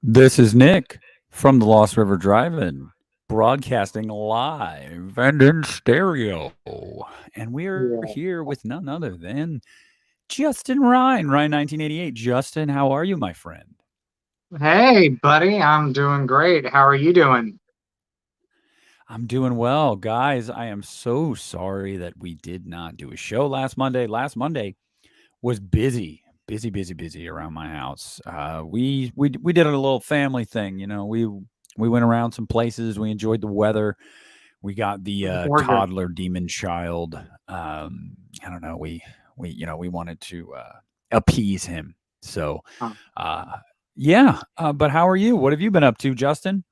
This is Nick from the Lost River Drive-In, broadcasting live and in stereo. And we're Yeah. here with none other than Justin Ryan 1988. Justin, how are you, my friend? Hey, buddy, I'm doing great. How are you doing? I'm doing well. Guys, I am so sorry that we did not do a show last Monday. Last Monday was busy around my house. We did a little family thing. We went around some places. We enjoyed the weather. We got the Gorgeous. toddler demon child. I don't know. We wanted to appease him. So, Huh. uh, yeah. But how are you? What have you been up to, Justin?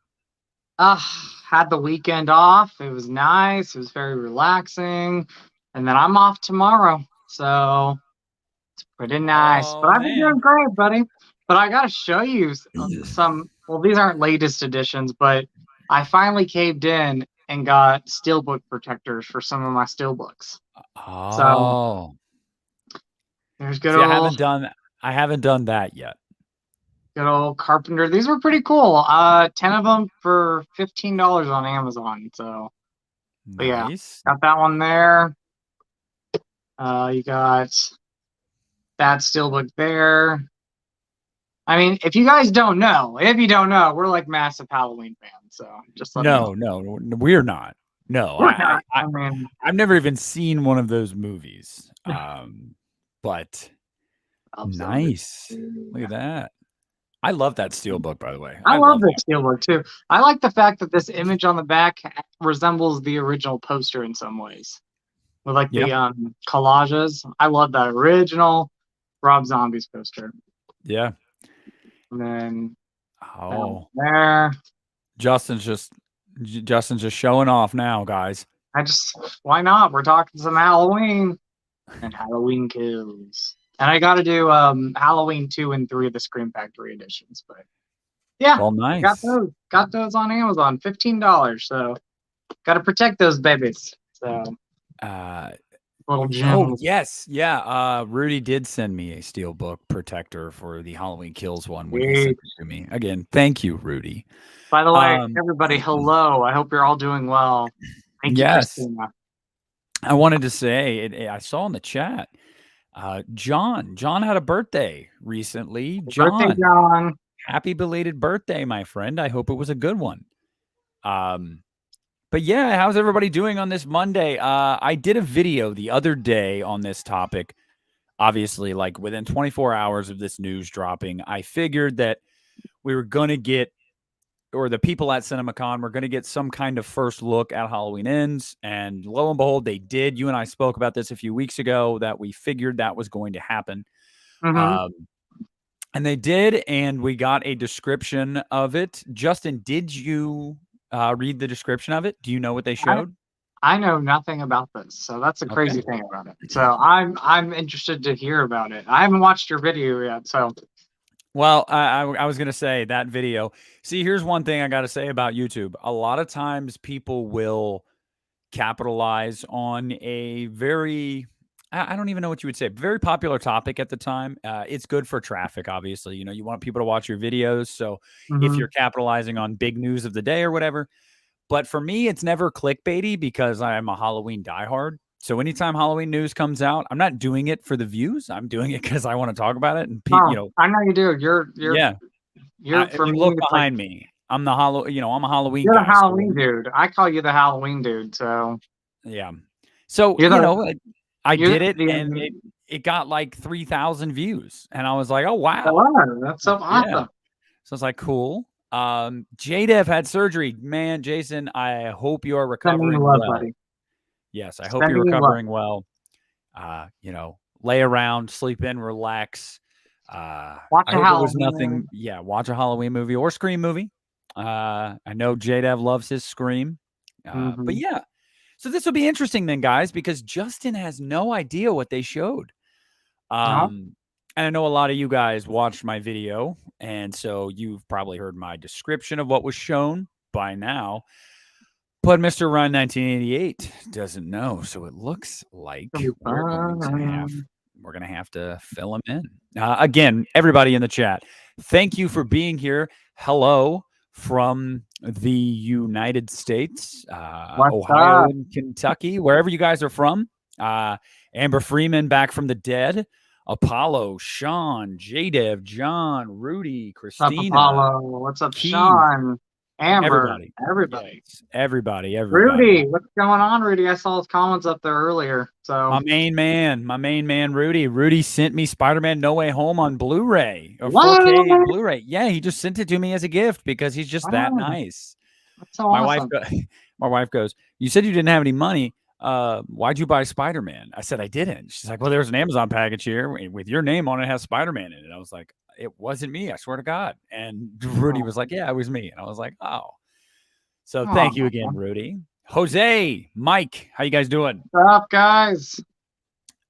Had the weekend off. It was nice. It was very relaxing. And then I'm off tomorrow. So it's pretty nice. But Oh I've been doing man. great, buddy. But I got to show you some. Well, these aren't latest editions, but I finally caved in and got steelbook protectors for some of my steelbooks. So Oh, there's see, I haven't done that yet. good old Carpenter. These were pretty cool. 10 of them for $15 on Amazon. So, but yeah, Nice. got that one there. You got that steelbook there. I mean, if you guys don't know, we're like massive Halloween fans. So just letting you know. No, we're not. No, We're not. I mean, I've never even seen one of those movies. But nice. Look at that. I love that steel book, by the way. I I love love this that. steelbook too. I like the fact that this image on the back resembles the original poster in some ways, with like Yeah. the collages. I love that original Rob Zombie's poster. Yeah. And then Oh, there. Justin's just showing off now, guys. Why not? We're talking some Halloween and Halloween Kills. And I got to do Halloween 2 and 3 of the Scream Factory editions. But yeah, Well, I got nice. those. Got those on Amazon, $15. So got to protect those babies. So Uh little oh gems. yes. Yeah. Rudy did send me a steel book protector for the Halloween Kills one when he sent Sweet. it to me. Again, thank you, Rudy. By the way, Um everybody, hello. I hope you're all doing well. Thank you, yes. Christina. I wanted to say I saw in the chat. John had a birthday recently. Happy birthday, John, John. happy belated birthday, my friend. I hope it was a good one. Um, but yeah, how's everybody doing on this Monday? I did a video the other day on this topic. Obviously, like within 24 hours of this news dropping, I figured that we were going to get, or the people at Cinemacon were going to get some kind of first look at Halloween Ends. And lo and behold, they did. You and I spoke about this a few weeks ago that we figured that was going to happen. Mm-hmm. Um, and they did, and we got a description of it. Justin, did you read the description of it? Do you know what they I, showed? I know nothing about this, so that's the Okay. crazy thing about it. So I'm interested to hear about it. I haven't watched your video yet, so Well, I was going to say that video. See, here's one thing I got to say about YouTube. A lot of times people will capitalize on a very, I don't even know what you would say, very popular topic at the time. It's good for traffic, obviously. You know, you want people to watch your videos. So if mm-hmm. you're capitalizing on big news of the day or whatever, but for me, it's never clickbaity because I'm a Halloween diehard. So anytime Halloween news comes out, I'm not doing it for the views. I'm doing it because I want to talk about it. And Oh, I know you do. yeah. You're If for you me. look It's like behind me, I'm I'm a Halloween you're the guy. So Halloween dude. I call you the Halloween dude. So yeah. So you're the I you're did it, and the. it got like 3,000 views, and I was like, oh wow, Wow, that's so yeah. awesome. So it's like cool. JDev had surgery, man. Jason, I hope you are Sending you recovering love, well. buddy. Yes, I hope you're Sending you love. recovering well. Lay around, sleep in, relax. Watch I a hope it was Halloween. nothing. Yeah, watch a Halloween movie or Scream movie. I know JDev loves his Scream. But Mm-hmm. yeah, so this will be interesting then, guys, because Justin has no idea what they showed. No, And I know a lot of you guys watched my video, and so you've probably heard my description of what was shown by now. But Mr. Ryan 1988 doesn't know, so it looks like it'll be we're going to have fun. we're going to have to fill him in. Again, everybody in the chat, Thank you for being here. Hello from the United States, What's Ohio up? and Kentucky, wherever you guys are from. Amber Freeman back from the dead. Apollo, Sean, J-Dev, John, Rudy, What's up, Christina, Apollo? What's up, Keith, Sean? Amber? everybody. Everybody. Yes, everybody. Rudy, what's going on, Rudy? I saw his comments up there earlier. So My main man, Rudy. Rudy sent me Spider-Man No Way Home on Blu-ray or what? 4K Blu-ray. Yeah, he just sent it to me as a gift because he's just that Wow, nice. that's so My wife, awesome. my wife goes, "You said you didn't have any money. Why'd you buy Spider-Man?" I said I didn't. She's like, "Well, there's an Amazon package here with your name on it. It has Spider-Man in it." I was like, "It wasn't me. I swear to God." And Rudy was like, "Yeah, it was me." And I was like, "Oh." So thank you again, What's Rudy. Jose, Mike, how you guys doing? up, guys?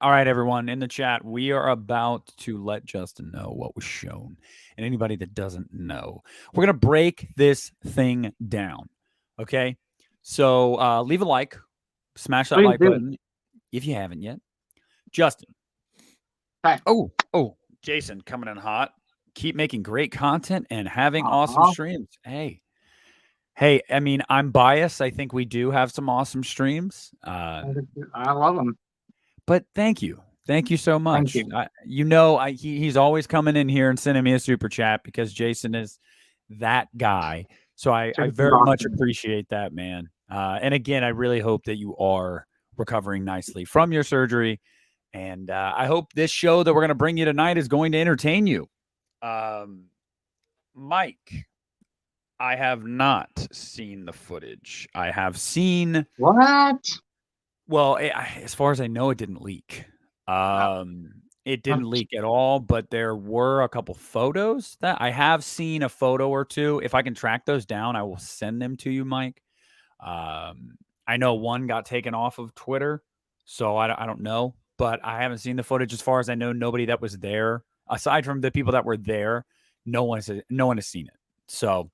All right, everyone in the chat, we are about to let Justin know what was shown. And anybody that doesn't know, we're going to break this thing down. Okay. So leave a like, smash that Please like do. button if you haven't yet. Justin. Okay. Oh, Jason coming in hot. Keep making great content and having awesome Aw, streams. Hey, I mean, I'm biased. I think we do have some awesome streams. I love them. But thank you. Thank you so Thank much. you. He's always coming in here and sending me a super chat because Jason is that guy. So I This is very much awesome. appreciate that, man. And again, I really hope that you are recovering nicely from your surgery. And I hope this show that we're going to bring you tonight is going to entertain you. Mike, I have not seen the footage. I have seen, What? well, as far as I know, it didn't leak. Oh, It didn't leak at all, but there were a couple photos that I have seen a photo or two. If I can track those down, I will send them to you, Mike. I know one got taken off of Twitter, so I don't know, but I haven't seen the footage. As far as I know, nobody that was there, aside from the people that were there, no one has seen it. So,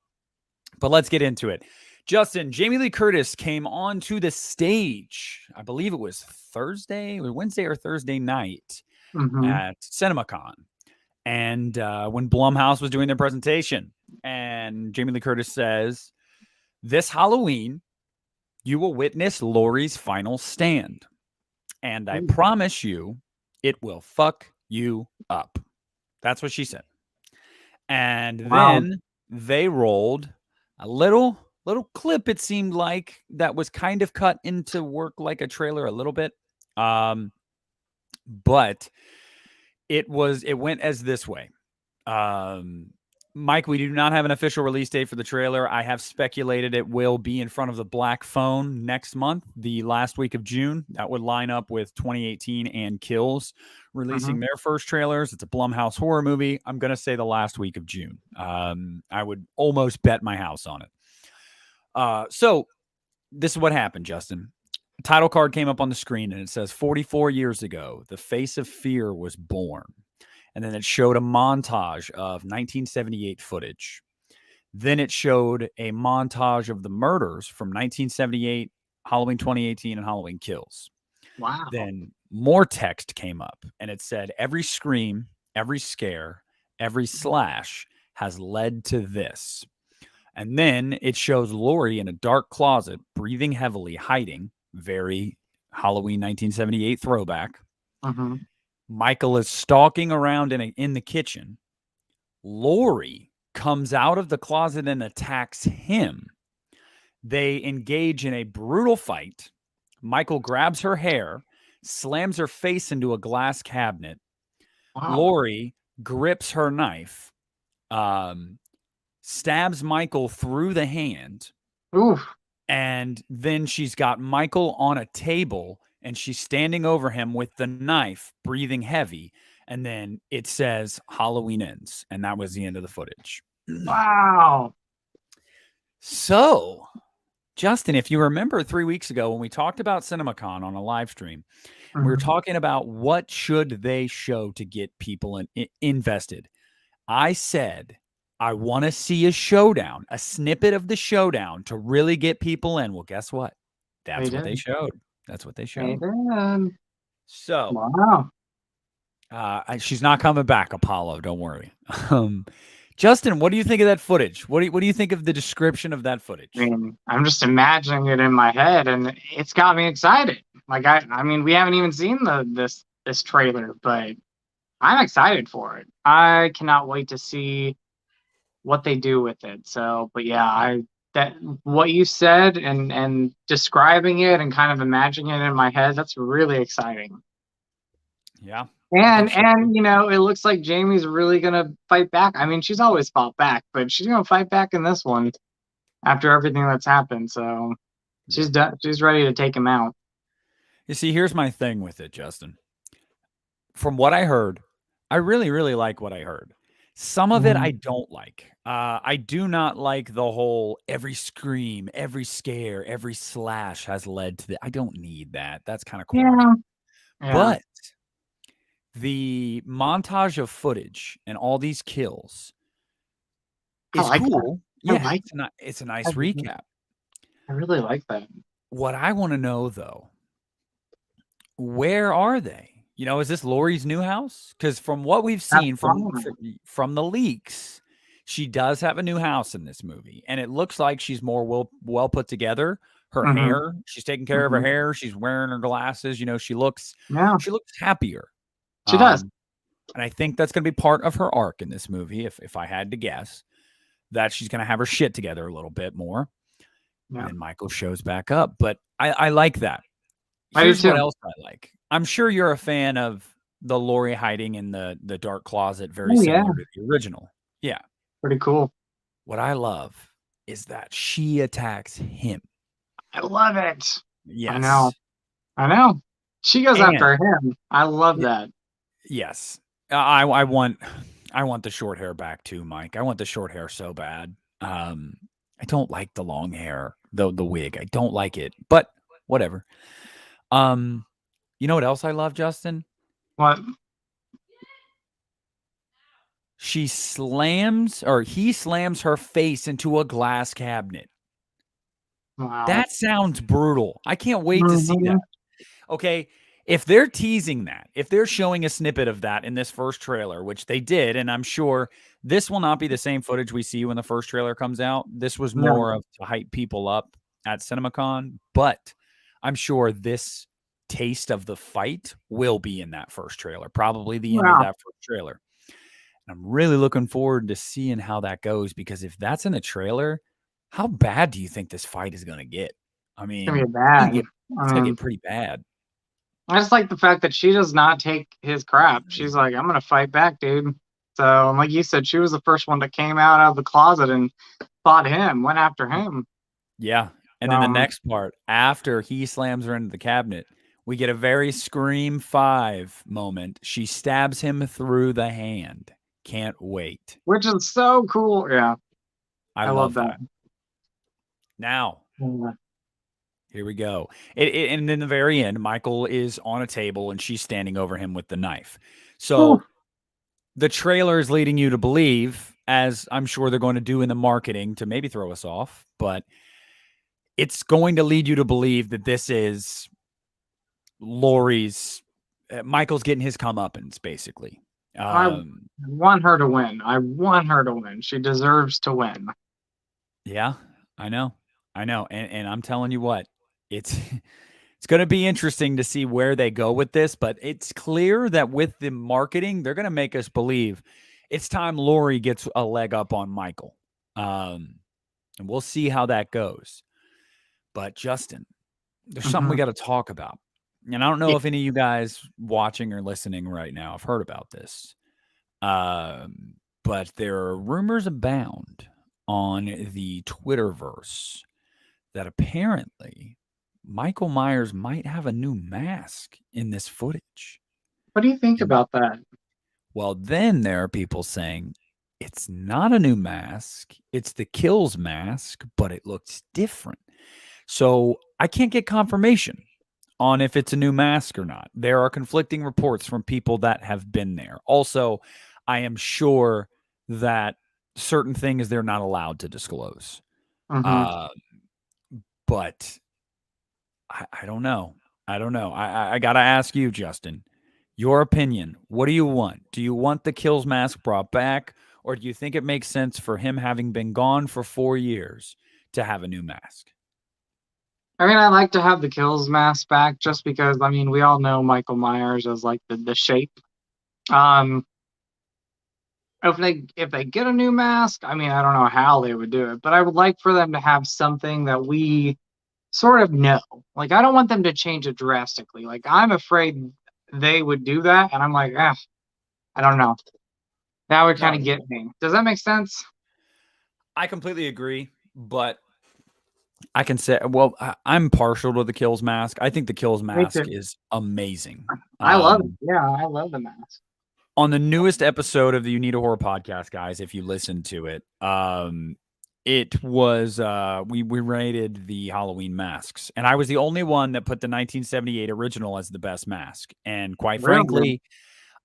but let's get into it. Justin, Jamie Lee Curtis came onto the stage. I believe it was Thursday, or Wednesday or Thursday night mm-hmm. at Cinemacon. And when Blumhouse was doing their presentation, and Jamie Lee Curtis says, "This Halloween, you will witness Laurie's final stand. And I promise you, it will fuck you up." That's what she said. And Wow. then they rolled a little clip, it seemed like, that was kind of cut into work like a trailer a little bit. But it went as this way. Mike, we do not have an official release date for the trailer. I have speculated it will be in front of the Black Phone next month, the last week of June. That would line up with 2018 and Kills releasing their first trailers. It's a Blumhouse horror movie. I'm going to say the last week of June. I would almost bet my house on it. So this is what happened, Justin. Title card came up on the screen and it says 44 years ago, the face of fear was born. And then it showed a montage of 1978 footage. Then it showed a montage of the murders from 1978, Halloween 2018, and Halloween Kills. Wow. Then more text came up and it said, every scream, every scare, every slash has led to this. And then it shows Laurie in a dark closet, breathing heavily, hiding, very Halloween 1978 throwback. Mm-hmm. Michael is stalking around in the kitchen. Laurie comes out of the closet and attacks him. They engage in a brutal fight. Michael grabs her hair, slams her face into a glass cabinet. Wow. Laurie grips her knife, stabs Michael through the hand. Oof. And then she's got Michael on a table and she's standing over him with the knife, breathing heavy. And then it says Halloween ends. And that was the end of the footage. Wow. So, Justin, if you remember 3 weeks ago when we talked about Cinemacon on a live stream, we were talking about what should they show to get people invested. I said, I want to see a showdown, a snippet of the showdown to really get people in. Well, guess what? That's what they showed. That's what they showed. So, wow. she's not coming back, Apollo. Don't worry. Justin, what do you think of that footage? What do you think of the description of that I footage? mean, I'm just imagining it in my head, and it's got me excited. Like I mean, we haven't even seen this trailer, but I'm excited for it. I cannot wait to see what they do with it. So, but yeah, I that what you said and describing it and kind of imagining it in my head, that's really exciting. Yeah, I think And so too. and you know, it looks like Jamie's really gonna fight back. I mean, she's always fought back, but she's gonna fight back in this one after everything that's happened. So Yeah. she's done. She's ready to take him out. You see, here's my thing with it, Justin. From what I heard, I really, really like what I heard. Some of it I Mhm. don't like. I do not like the whole every scream, every scare, every slash has led to the. I don't need that. That's kind of corny. Yeah, yeah. But the montage of footage and all these kills I is like that. cool. I Yeah, like. it's a I, nice really- recap. I really like that. What I want to know though, where are they? You know, is this Lori's new house? Because from what we've That's seen fine. from the leaks, she does have a new house in this movie, and it looks like she's more well put together. Her Hmm. hair, she's taking care of her Hmm. hair. She's wearing her glasses. You know, Yeah, she looks happier. she does. Um, and I think that's going to be part of her arc in this movie. If I had to guess, that she's going to have her shit together a little bit more, and Yeah, then Michael shows back up. But I like that. I do Here's what too. else I like. I'm sure you're a fan of the Lori hiding in the dark closet, very Oh yeah, similar to the original. Yeah. pretty cool. What I love is that she attacks him. I love it. I know. Yes. I know. She goes And after him. I love y- that. yes. I want I want the short hair back too, Mike. I want the short hair so bad. I don't like the long hair, the wig. I don't like it. But whatever. Um, you know what else I love, Justin? What? She slams or he slams her face into a glass cabinet. Wow. That sounds brutal. I can't wait to see that. Hmm. Okay. If they're teasing that, if they're showing a snippet of that in this first trailer, which they did, and I'm sure this will not be the same footage we see when the first trailer comes out. This was No. more of to hype people up at Cinemacon, but I'm sure this taste of the fight will be in that first trailer, probably the end of Wow. that first trailer. I'm really looking forward to seeing how that goes because if that's in the trailer, how bad do you think this fight is going to get? I It's gonna mean, be bad. it's I going to mean, get pretty bad. I just like the fact that she does not take his crap. She's like, I'm gonna fight back, dude. So, like you said, she was the first one that came out of the closet and fought him, went after him. Yeah. And then the next part, after he slams her into the cabinet, we get a very Scream 5 moment. She stabs him through the hand. Can't wait. Which is so cool. Yeah, I I love love that. that. Now, Yeah. here we go. And in the very end, Michael is on a table and she's standing over him with the knife. Whew. So the trailer is leading you to believe, as I'm sure they're going to do in the marketing to maybe throw us off, but it's going to lead you to believe that this is Lori's. Michael's getting his comeuppance, basically. I Um, want her to win. I want her to win. She deserves to win. yeah, I know, and I'm telling you what, it's it's going to be interesting to see where they go with this. But it's clear that with the marketing, they're going to make us believe it's time Lori gets a leg up on Michael, and we'll see how that goes. But Justin, there's something we Hmm. got to talk about. And I don't know if any of you guys watching or listening right now have heard about this. But there are rumors abound on the Twitterverse that apparently Michael Myers might have a new mask in this footage. What do you think And about that? well, then there are people saying it's not a new mask, it's the Kills mask, but it looks different. So I can't get confirmation on if it's a new mask or not. There are conflicting reports from people that have been there. Also, I am sure that certain things they're not allowed to disclose. Hmm. Uh, but I don't know. I don't know. I got to ask you, Justin, your opinion. What do you want? Do you want the Kills mask brought back, or do you think it makes sense for him having been gone for 4 years to have a new mask? I mean, I like to have the Kills mask back just because, I mean, we all know Michael Myers as like the shape. Um, if they get a new mask, I mean, I don't know how they would do it, but I would like for them to have something that we sort of know. Like, I don't want them to change it drastically. Like, I'm afraid they would do that, and I'm like, I don't know. That would kind No, of get me. Does that make sense? I completely agree, but I can say, well, I'm partial to the Kills mask. I think the Kills Me mask too. is amazing. I love it. Um, Yeah, I love the mask. on the newest episode of the You Need a Horror podcast, guys, if you listen to it, it was we rated the Halloween masks, and I was the only one that put the 1978 original as the best mask. And quite Really? frankly,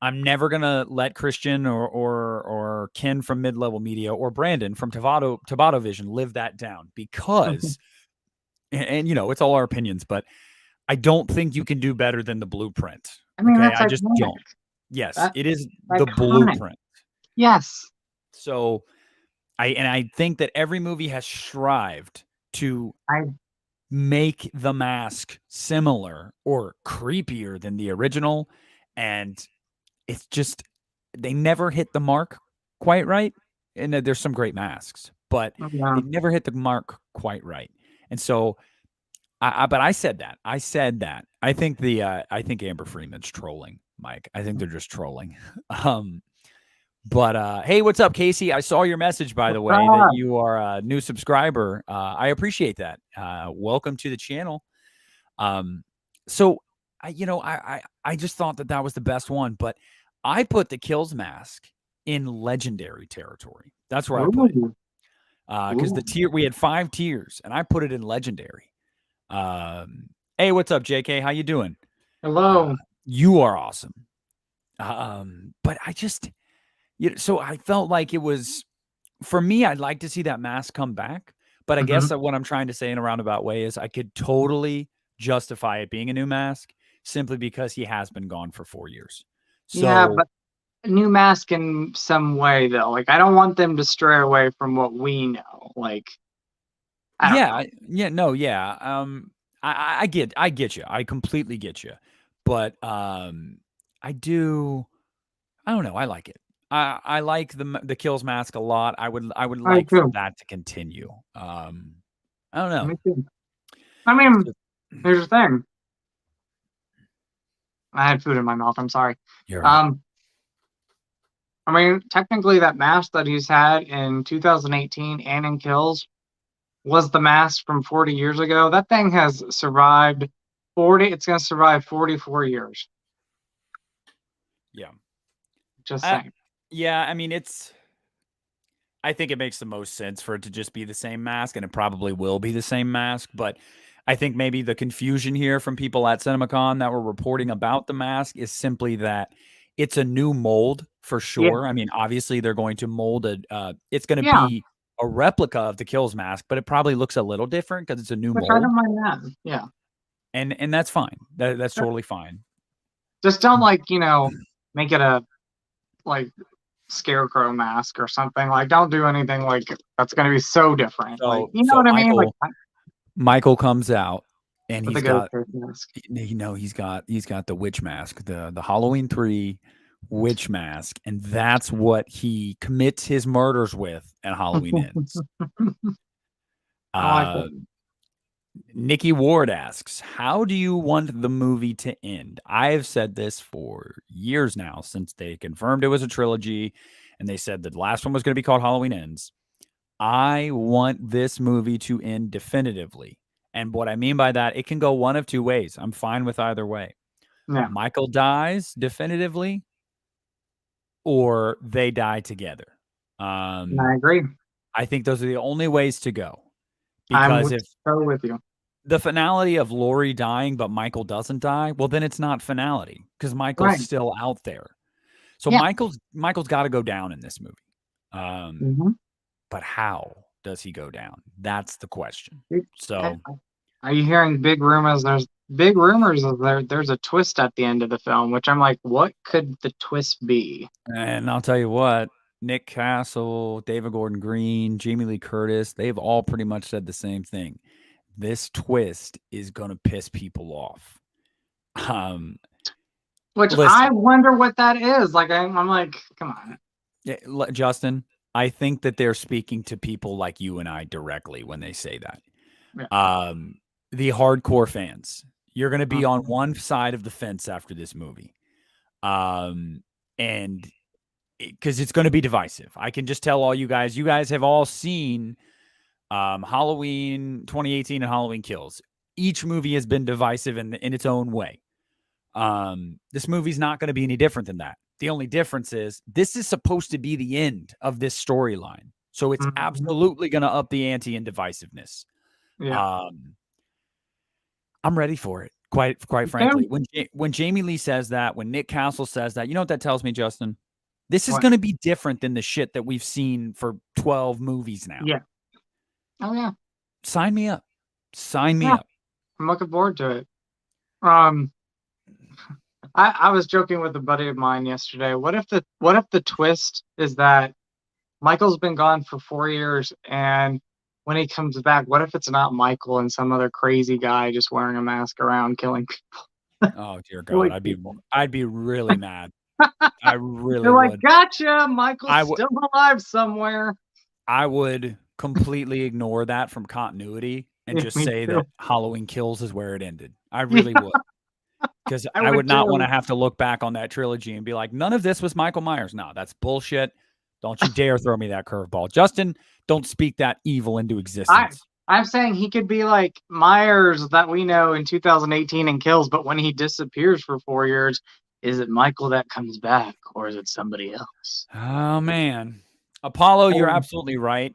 I'm never gonna let Christian or Ken from Mid Level Media or Brandon from Tabata Vision live that down because, and you know, it's all our opinions, but I don't think you can do better than the blueprint. I mean, Okay, that's I just iconic. don't. Yes, That's it is the iconic. blueprint. Yes. So I think that every movie has strived to I make the mask similar or creepier than the original, and it's just they never hit the mark quite right. And there's some great masks, but yeah. they never hit the mark quite right. And so but I said that. I said that. I think Amber Freeman's trolling, Mike. I think they're just trolling. Um, but hey, what's up, Casey? I saw your message, by the way, that you are a new subscriber. I appreciate that. Welcome to the channel. So I just thought that was the best one, but I put the Kills mask in legendary territory. That's where I put it. Ooh. Because Ooh. we had 5 tiers, and I put it in legendary. Hey, what's up, JK? How you doing? Hello. You are awesome. But I just, so I felt like it was for me. I'd like to see that mask come back, but I guess Hmm. that what I'm trying to say in a roundabout way is I could totally justify it being a new mask simply because he has been gone for 4 years. Yeah, So but a new mask in some way though. Like, I don't want them to stray away from what we know. Like, I don't know. yeah. I get you. I completely get you. But I do. I don't know. I like it. I like the Kills mask a lot. I would I like for too. that to continue. I don't know. Me too. I mean, So- here's the thing. I had food in my mouth. I'm sorry. You're right. Um, I mean, technically, that mask that he's had in 2018 and in Kills was the mask from 40 years ago. That thing has survived 40. It's going to survive 44 years. Yeah. Just I, saying. yeah. I mean, I think it makes the most sense for it to just be the same mask, and it probably will be the same mask. But I think maybe the confusion here from people at Cinemacon that were reporting about the mask is simply that it's a new mold for Yeah. sure. I mean, obviously they're going to mold it. It's going to Yeah. be a replica of the Kills mask, but it probably looks a little different because it's a new Which I mold, don't mind that. Yeah. and that's fine. That's totally fine. Just don't make it a like scarecrow mask or something. Like, don't do anything like that's going to be so different. Like, So you know what I mean? Like, Michael comes out and with a he's ghost got face mask. he's got the witch mask, the Halloween 3 witch mask, and that's what he commits his murders with at Halloween Ends. I like it. Uh, Nikki Ward asks, "How do you want the movie to end?" I have said this for years now, since they confirmed it was a trilogy, and they said that the last one was going to be called Halloween Ends. I want this movie to end definitively. And what I mean by that, it can go one of 2 ways. I'm fine with either way. Yeah, Michael dies definitively, or they die together. I agree. I think those are the only ways to go. I'm Because if so with you. the finality of Lori dying, but Michael doesn't die, well, then it's not finality because Michael's Right. still out there. So Yeah. Michael's got to go down in this movie. Hmm. But how does he go down? That's the question. Okay. So, Are you hearing big rumors? There's big rumors of there's a twist at the end of the film, which I'm like, what could the twist be? and I'll tell you what, Nick Castle, David Gordon Green, Jamie Lee Curtis, they've all pretty much said the same thing. This twist is going to piss people off. Um, Which I Listen, wonder what that is. Like I'm like, come on. Justin, I think that they're speaking to people like you and I directly when they say that. Yeah. The hardcore fans, you're going to be on Mhm. one side of the fence after this movie. And because it's going to be divisive. I can just tell all you guys have all seen Halloween 2018 and Halloween Kills. Each movie has been divisive in its own way. This movie's not going to be any different than that. The only difference is this is supposed to be the end of this storyline. So it's Mhm. absolutely going to up the ante in divisiveness. Yeah. Um, I'm ready for it. Quite Yeah. frankly, when Jamie Lee says that, when Nick Castle says that, you know what that tells me, Justin? This is What? going to be different than the shit that we've seen for 12 movies now. Yeah. Oh yeah. Sign me up. Sign me Yeah. up. I'm looking forward to it. Um, I was joking with a buddy of mine yesterday. What if the twist is that Michael's been gone for 4 years, and when he comes back, what if it's not Michael and some other crazy guy just wearing a mask around killing Oh dear God, killing people? I'd be really mad. I really They're like, would. gotcha, Michael's I would still alive somewhere. I would completely ignore that from continuity and Yeah, just me say too. that Halloween Kills is where it ended. I really Yeah, would. Because I I would would not want to too. have to look back on that trilogy and be like, none of this was Michael Myers. No, that's bullshit. Don't you dare throw me that curveball. Justin, don't speak that evil into I existence. I'm saying he could be like Myers that we know in 2018 and kills, but when he disappears for 4 years, is it Michael that comes back or is it somebody else? Oh man. Apollo, you're Um, absolutely right.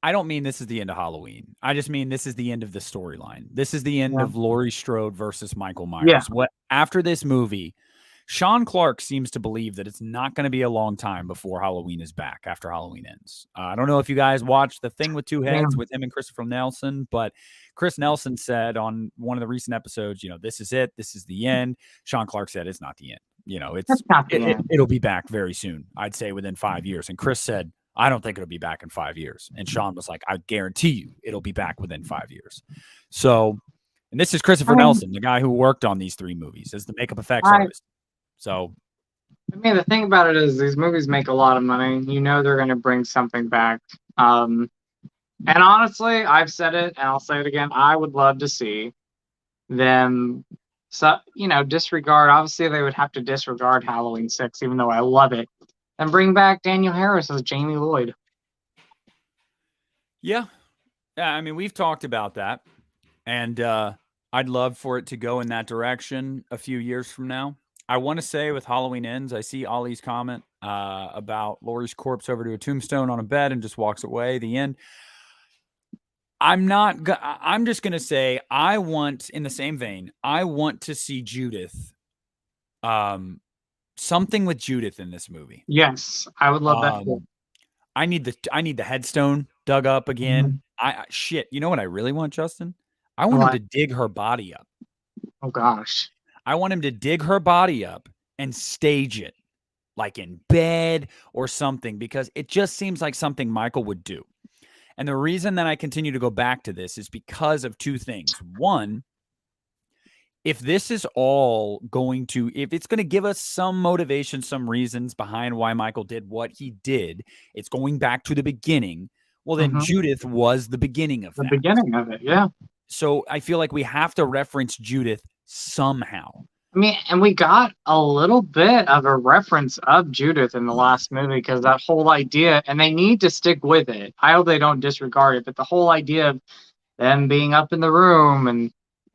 I don't mean this is the end of Halloween. I just mean this is the end of the storyline. This is the end yeah, of Laurie Strode versus Michael yeah, Myers. What after this movie, Sean Clark seems to believe that it's not going to be a long time before Halloween is back after Halloween ends. I don't know if you guys watched The Thing with Two yeah. Heads with him and Christopher Nelson, but Chris Nelson said on one of the recent episodes, this is it. This is the end. Sean Clark said it's not the end. That's not the end. It'll be back very soon. I'd say within 5 years. And Chris said, I don't think it'll be back in 5 years. And Sean was like, I guarantee you it'll be back within 5 years. So, and this is I Christopher mean, Nelson, the guy who worked on these three movies as the makeup effects I artist. So, I mean the thing about it is these movies make a lot of money. You know they're gonna bring something back. And honestly, I've said it and I'll say it again. I would love to see them disregard. Obviously they would have to disregard Halloween 6, even though I love it, and bring back Daniel Harris as Jamie Lloyd. yeah. Yeah. I mean, we've talked about that. And I'd love for it to go in that direction a few years from now. I want to say with Halloween Ends, I see Ollie's comment about Laurie's corpse over to a tombstone on a bed and just walks away. The end. I'm just gonna say I want, in the same vein, I want to see Judith. Something with Judith in this movie. Yes, I would love that too. Um, I need the headstone dug up again. Mhm. Shit. You know what I really want, Justin? I want him What? to dig her body up. Oh gosh. I want him to dig her body up and stage it, like in bed or something, because it just seems like something Michael would do. And the reason that I continue to go back to this is because of two things. One, if this is all if it's going to give us some motivation, some reasons behind why Michael did what he did, it's going back to the beginning. Well, then Hmm. Judith was the beginning of The that. beginning of it, yeah. So I feel like we have to reference Judith somehow. I mean, and we got a little bit of a reference of Judith in the last movie because that whole idea, and they need to stick with it. I hope they don't disregard it, but the whole idea of them being up in the room and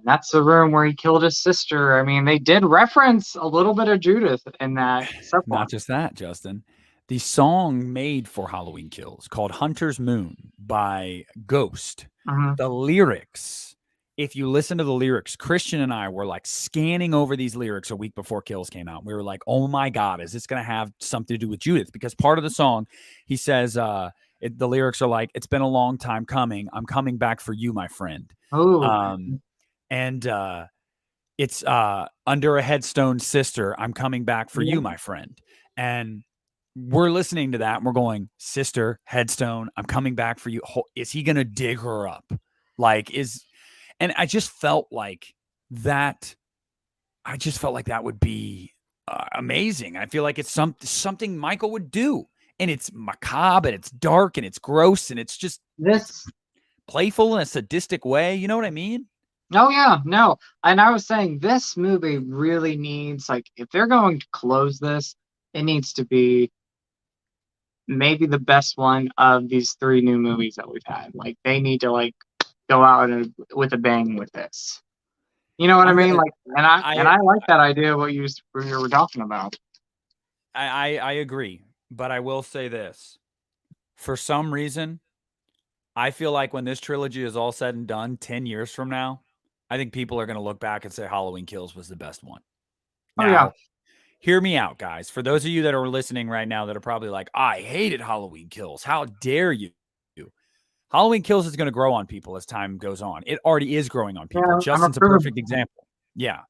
that's the room where he killed his sister. I mean, they did reference a little bit of Judith in that subplot. Not just that, Justin. The song made for Halloween Kills called Hunter's Moon by Ghost. Hmm. The lyrics, if you listen to the lyrics, Christian and I were like scanning over these lyrics a week before Kills came out. We were like, oh my God, is this going to have something to do with Judith? Because part of the song, he says, the lyrics are like, it's been a long time coming. I'm coming back for you, my friend. Oh, Um, and it's under a headstone, sister. I'm coming back for yeah. you, my friend. And we're listening to that and we're going, sister, headstone, I'm coming back for you. Is he going to dig her up? And I just felt like that. I just felt like that would be amazing. I feel like it's something Michael would do. And it's macabre and it's dark and it's gross and it's just it's playful in a sadistic way. You know what I mean? Oh yeah, no. And I was saying this movie really needs, like, if they're going to close this, it needs to be maybe the best one of these three new movies that we've had. Like, they need to like go out with a bang with this. You know what I mean? Like, and I like that idea of what you were talking about. I agree, but I will say this: for some reason, I feel like when this trilogy is all said and done, 10 years from now, I think people are going to look back and say Halloween Kills was the best one. Oh Now, yeah. Hear me out, guys. For those of you that are listening right now that are probably like, I hated Halloween Kills. How dare you? Halloween Kills is going to grow on people as time goes on. It already is growing on people. Yeah, Justin's a perfect example. Yeah.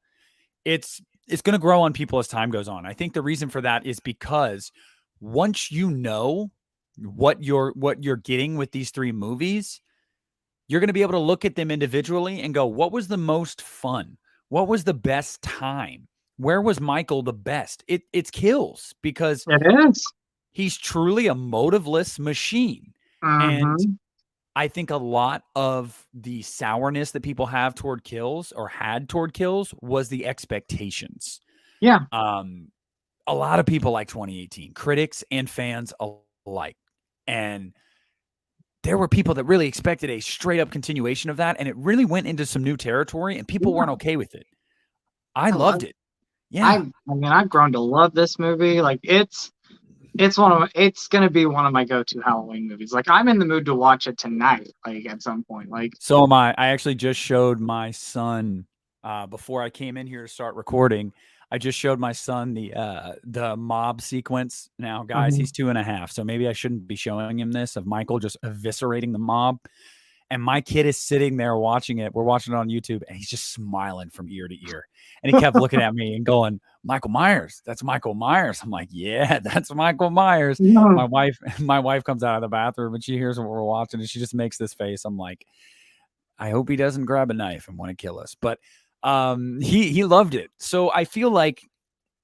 It's going to grow on people as time goes on. I think the reason for that is because once you know what you're getting with these three movies, you're going to be able to look at them individually and go, what was the most fun? What was the best time? Where was Michael the best? It's Kills, because it is. He's truly a motiveless machine. And I think a lot of the sourness that people have toward Kills or had toward Kills was the expectations. Yeah. A lot of people like 2018, critics and fans alike. And there were people that really expected a straight up continuation of that. And it really went into some new territory and people weren't okay with it. I loved it. Yeah. I mean, I've grown to love this movie. Like, it's gonna be one of my go-to Halloween movies. Like, I'm in the mood to watch it tonight, like at some point. Like, so am I. I actually just showed my son before I came in here to start recording. I just showed my son the mob sequence. Now, guys, he's 2.5, so maybe I shouldn't be showing him this of Michael just eviscerating the mob. And my kid is sitting there watching it. We're watching it on YouTube, and he's just smiling from ear to ear. And he kept looking at me and going, Michael Myers, that's Michael Myers. I'm like, yeah, that's Michael Myers. My wife comes out of the bathroom and she hears what we're watching and she just makes this face. I'm like, I hope he doesn't grab a knife and want to kill us. But he loved it. So I feel like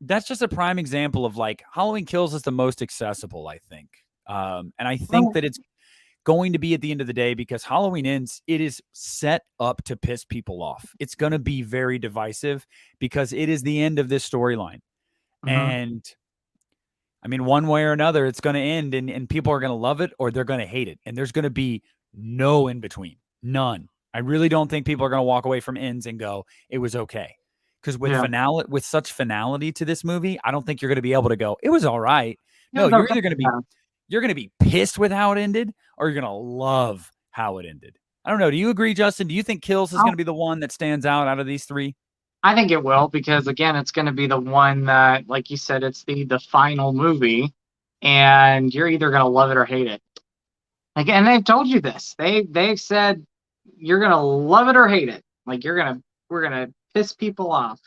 that's just a prime example of like Halloween Kills is the most accessible, I think. And I think that it's going to be at the end of the day, because Halloween Ends, it is set up to piss people off. It's going to be very divisive because it is the end of this storyline. And I mean, one way or another, it's going to end and people are going to love it or they're going to hate it. And there's going to be no in between. None. I really don't think people are going to walk away from Ends and go, it was okay. Because with such finality to this movie, I don't think you're going to be able to go, it was all right. No, you're either going to be you're going to be pissed with how it ended or you're going to love how it ended. I don't know. Do you agree, Justin? Do you think Kills is going to be the one that stands out of these three? I think it will, because again, it's going to be the one that, like you said, it's the final movie, and you're either going to love it or hate it. Like, and they've told you this. They've said you're going to love it or hate it. Like, we're going to piss people off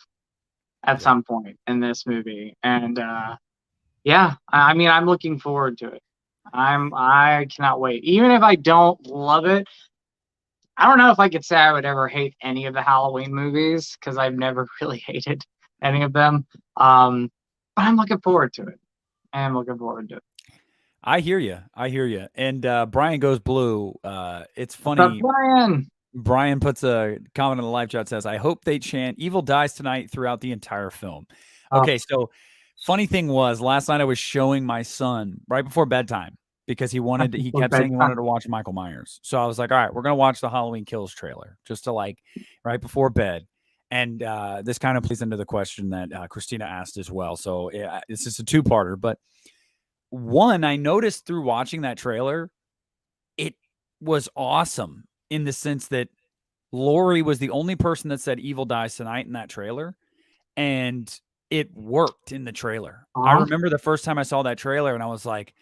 at some point in this movie. And yeah, I mean, I'm looking forward to it. I cannot wait. Even if I don't love it, I don't know if I could say I would ever hate any of the Halloween movies, because I've never really hated any of them. But I'm looking forward to it. I am looking forward to it. I hear you. And Brian Goes Blue. It's funny. Brian puts a comment in the live chat, says, I hope they chant Evil dies tonight throughout the entire film. Okay, so funny thing was, last night I was showing my son right before bedtime because he kept saying he wanted to watch Michael Myers. So I was like, all right, we're going to watch the Halloween Kills trailer just to like right before bed. And this kind of plays into the question that Christina asked as well. So it's just a two-parter. But one, I noticed through watching that trailer, it was awesome in the sense that Laurie was the only person that said evil dies tonight in that trailer. And it worked in the trailer. I remember the first time I saw that trailer and I was like,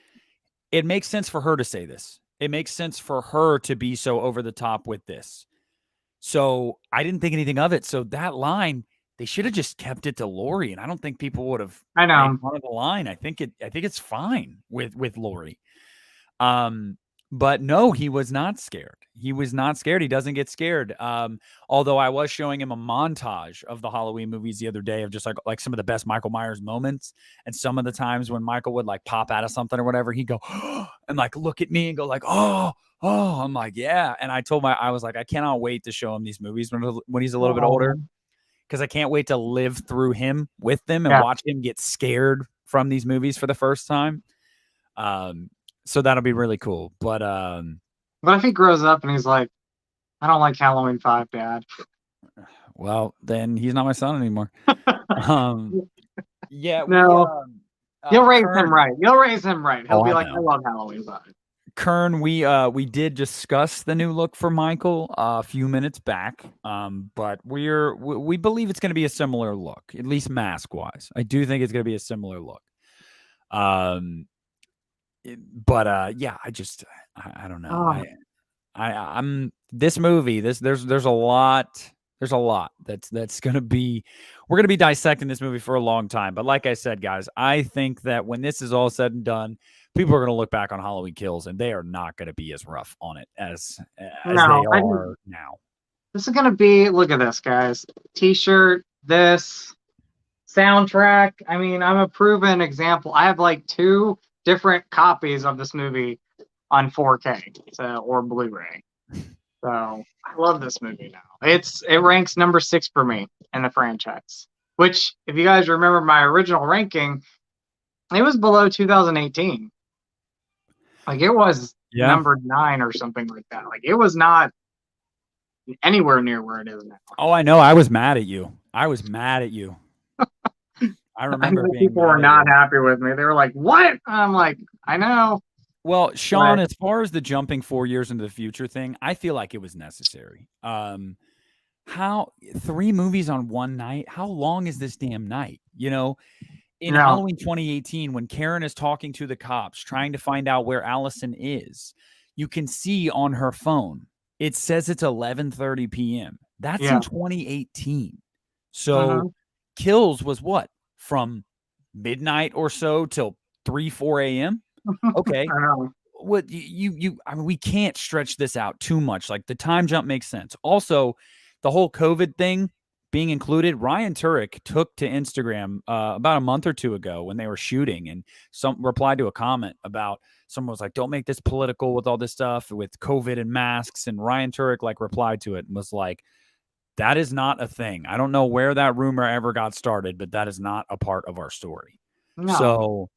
it makes sense for her to say this. It makes sense for her to be so over the top with this. So I didn't think anything of it. So that line, they should have just kept it to Laurie, and I don't think people would have I made know. fun of the line. I think it's fine with Laurie. But no, he was not scared. He was not scared. He doesn't get scared. Although I was showing him a montage of the Halloween movies the other day of just like some of the best Michael Myers moments, and some of the times when Michael would like pop out of something or whatever, he'd go and like look at me and go like, oh. I'm like, yeah. And I was like, I cannot wait to show him these movies when he's a little bit older, because I can't wait to live through him with them and Yeah. watch him get scared from these movies for the first time. So that'll be really cool. But What if he grows up and he's like, I don't like Halloween 5, Dad? well, then he's not my son anymore. Yeah, No. You'll raise Kern, him right. You'll raise him right. He'll Oh, be I like, know. I love Halloween 5. Kern, we did discuss the new look for Michael a few minutes back, but we believe it's going to be a similar look, at least mask wise. I do think it's going to be a similar look. But yeah, I don't know. Oh, I'm this movie. There's a lot. There's a lot that's gonna be. We're gonna be dissecting this movie for a long time. But like I said, guys, I think that when this is all said and done, people are gonna look back on Halloween Kills and they are not gonna be as rough on it as they no. are now. This is going to be, look at this, guys. T-shirt, this, soundtrack. I mean, I'm a proven example. I have like 2 different copies of this movie on 4K or Blu-ray. So I love this movie now. It ranks number 6 for me in the franchise. Which, if you guys remember my original ranking, it was below 2018. Like it was number 9 or something like that. Like it was not anywhere near where it is now. Oh, I know. I was mad at you. I remember being people were not happy with me. They were like, "What?" I'm like, "I know." Well, Sean, as far as the jumping 4 years into the future thing, I feel like it was necessary. How 3 movies on one night? How long is this damn night? In Halloween 2018, when Karen is talking to the cops, trying to find out where Allison is, you can see on her phone, it says it's 11:30 p.m. That's in 2018. So Kills was what? From midnight or so till 3-4 a.m.? Okay. I know. What I mean, we can't stretch this out too much. Like the time jump makes sense. Also, the whole COVID thing being included, Ryan Turek took to Instagram about a month or 2 ago when they were shooting, and some replied to a comment about someone was like, "Don't make this political with all this stuff with COVID and masks." And Ryan Turek like replied to it and was like, "That is not a thing. I don't know where that rumor ever got started, but that is not a part of our story." No. So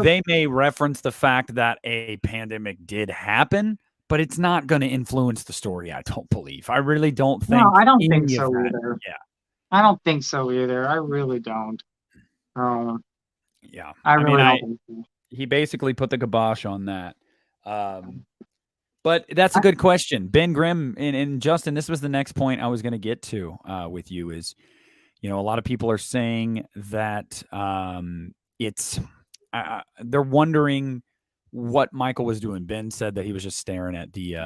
they may reference the fact that a pandemic did happen, but it's not going to influence the story, I don't believe. I really don't think. No, I don't think so either. Yeah. I don't think so either. I really don't. Yeah. I really don't think so. He basically put the kibosh on that. But that's a good question. Ben Grimm and Justin, this was the next point I was going to get to with you is, a lot of people are saying that it's they're wondering what Michael was doing. Ben said that he was just staring at the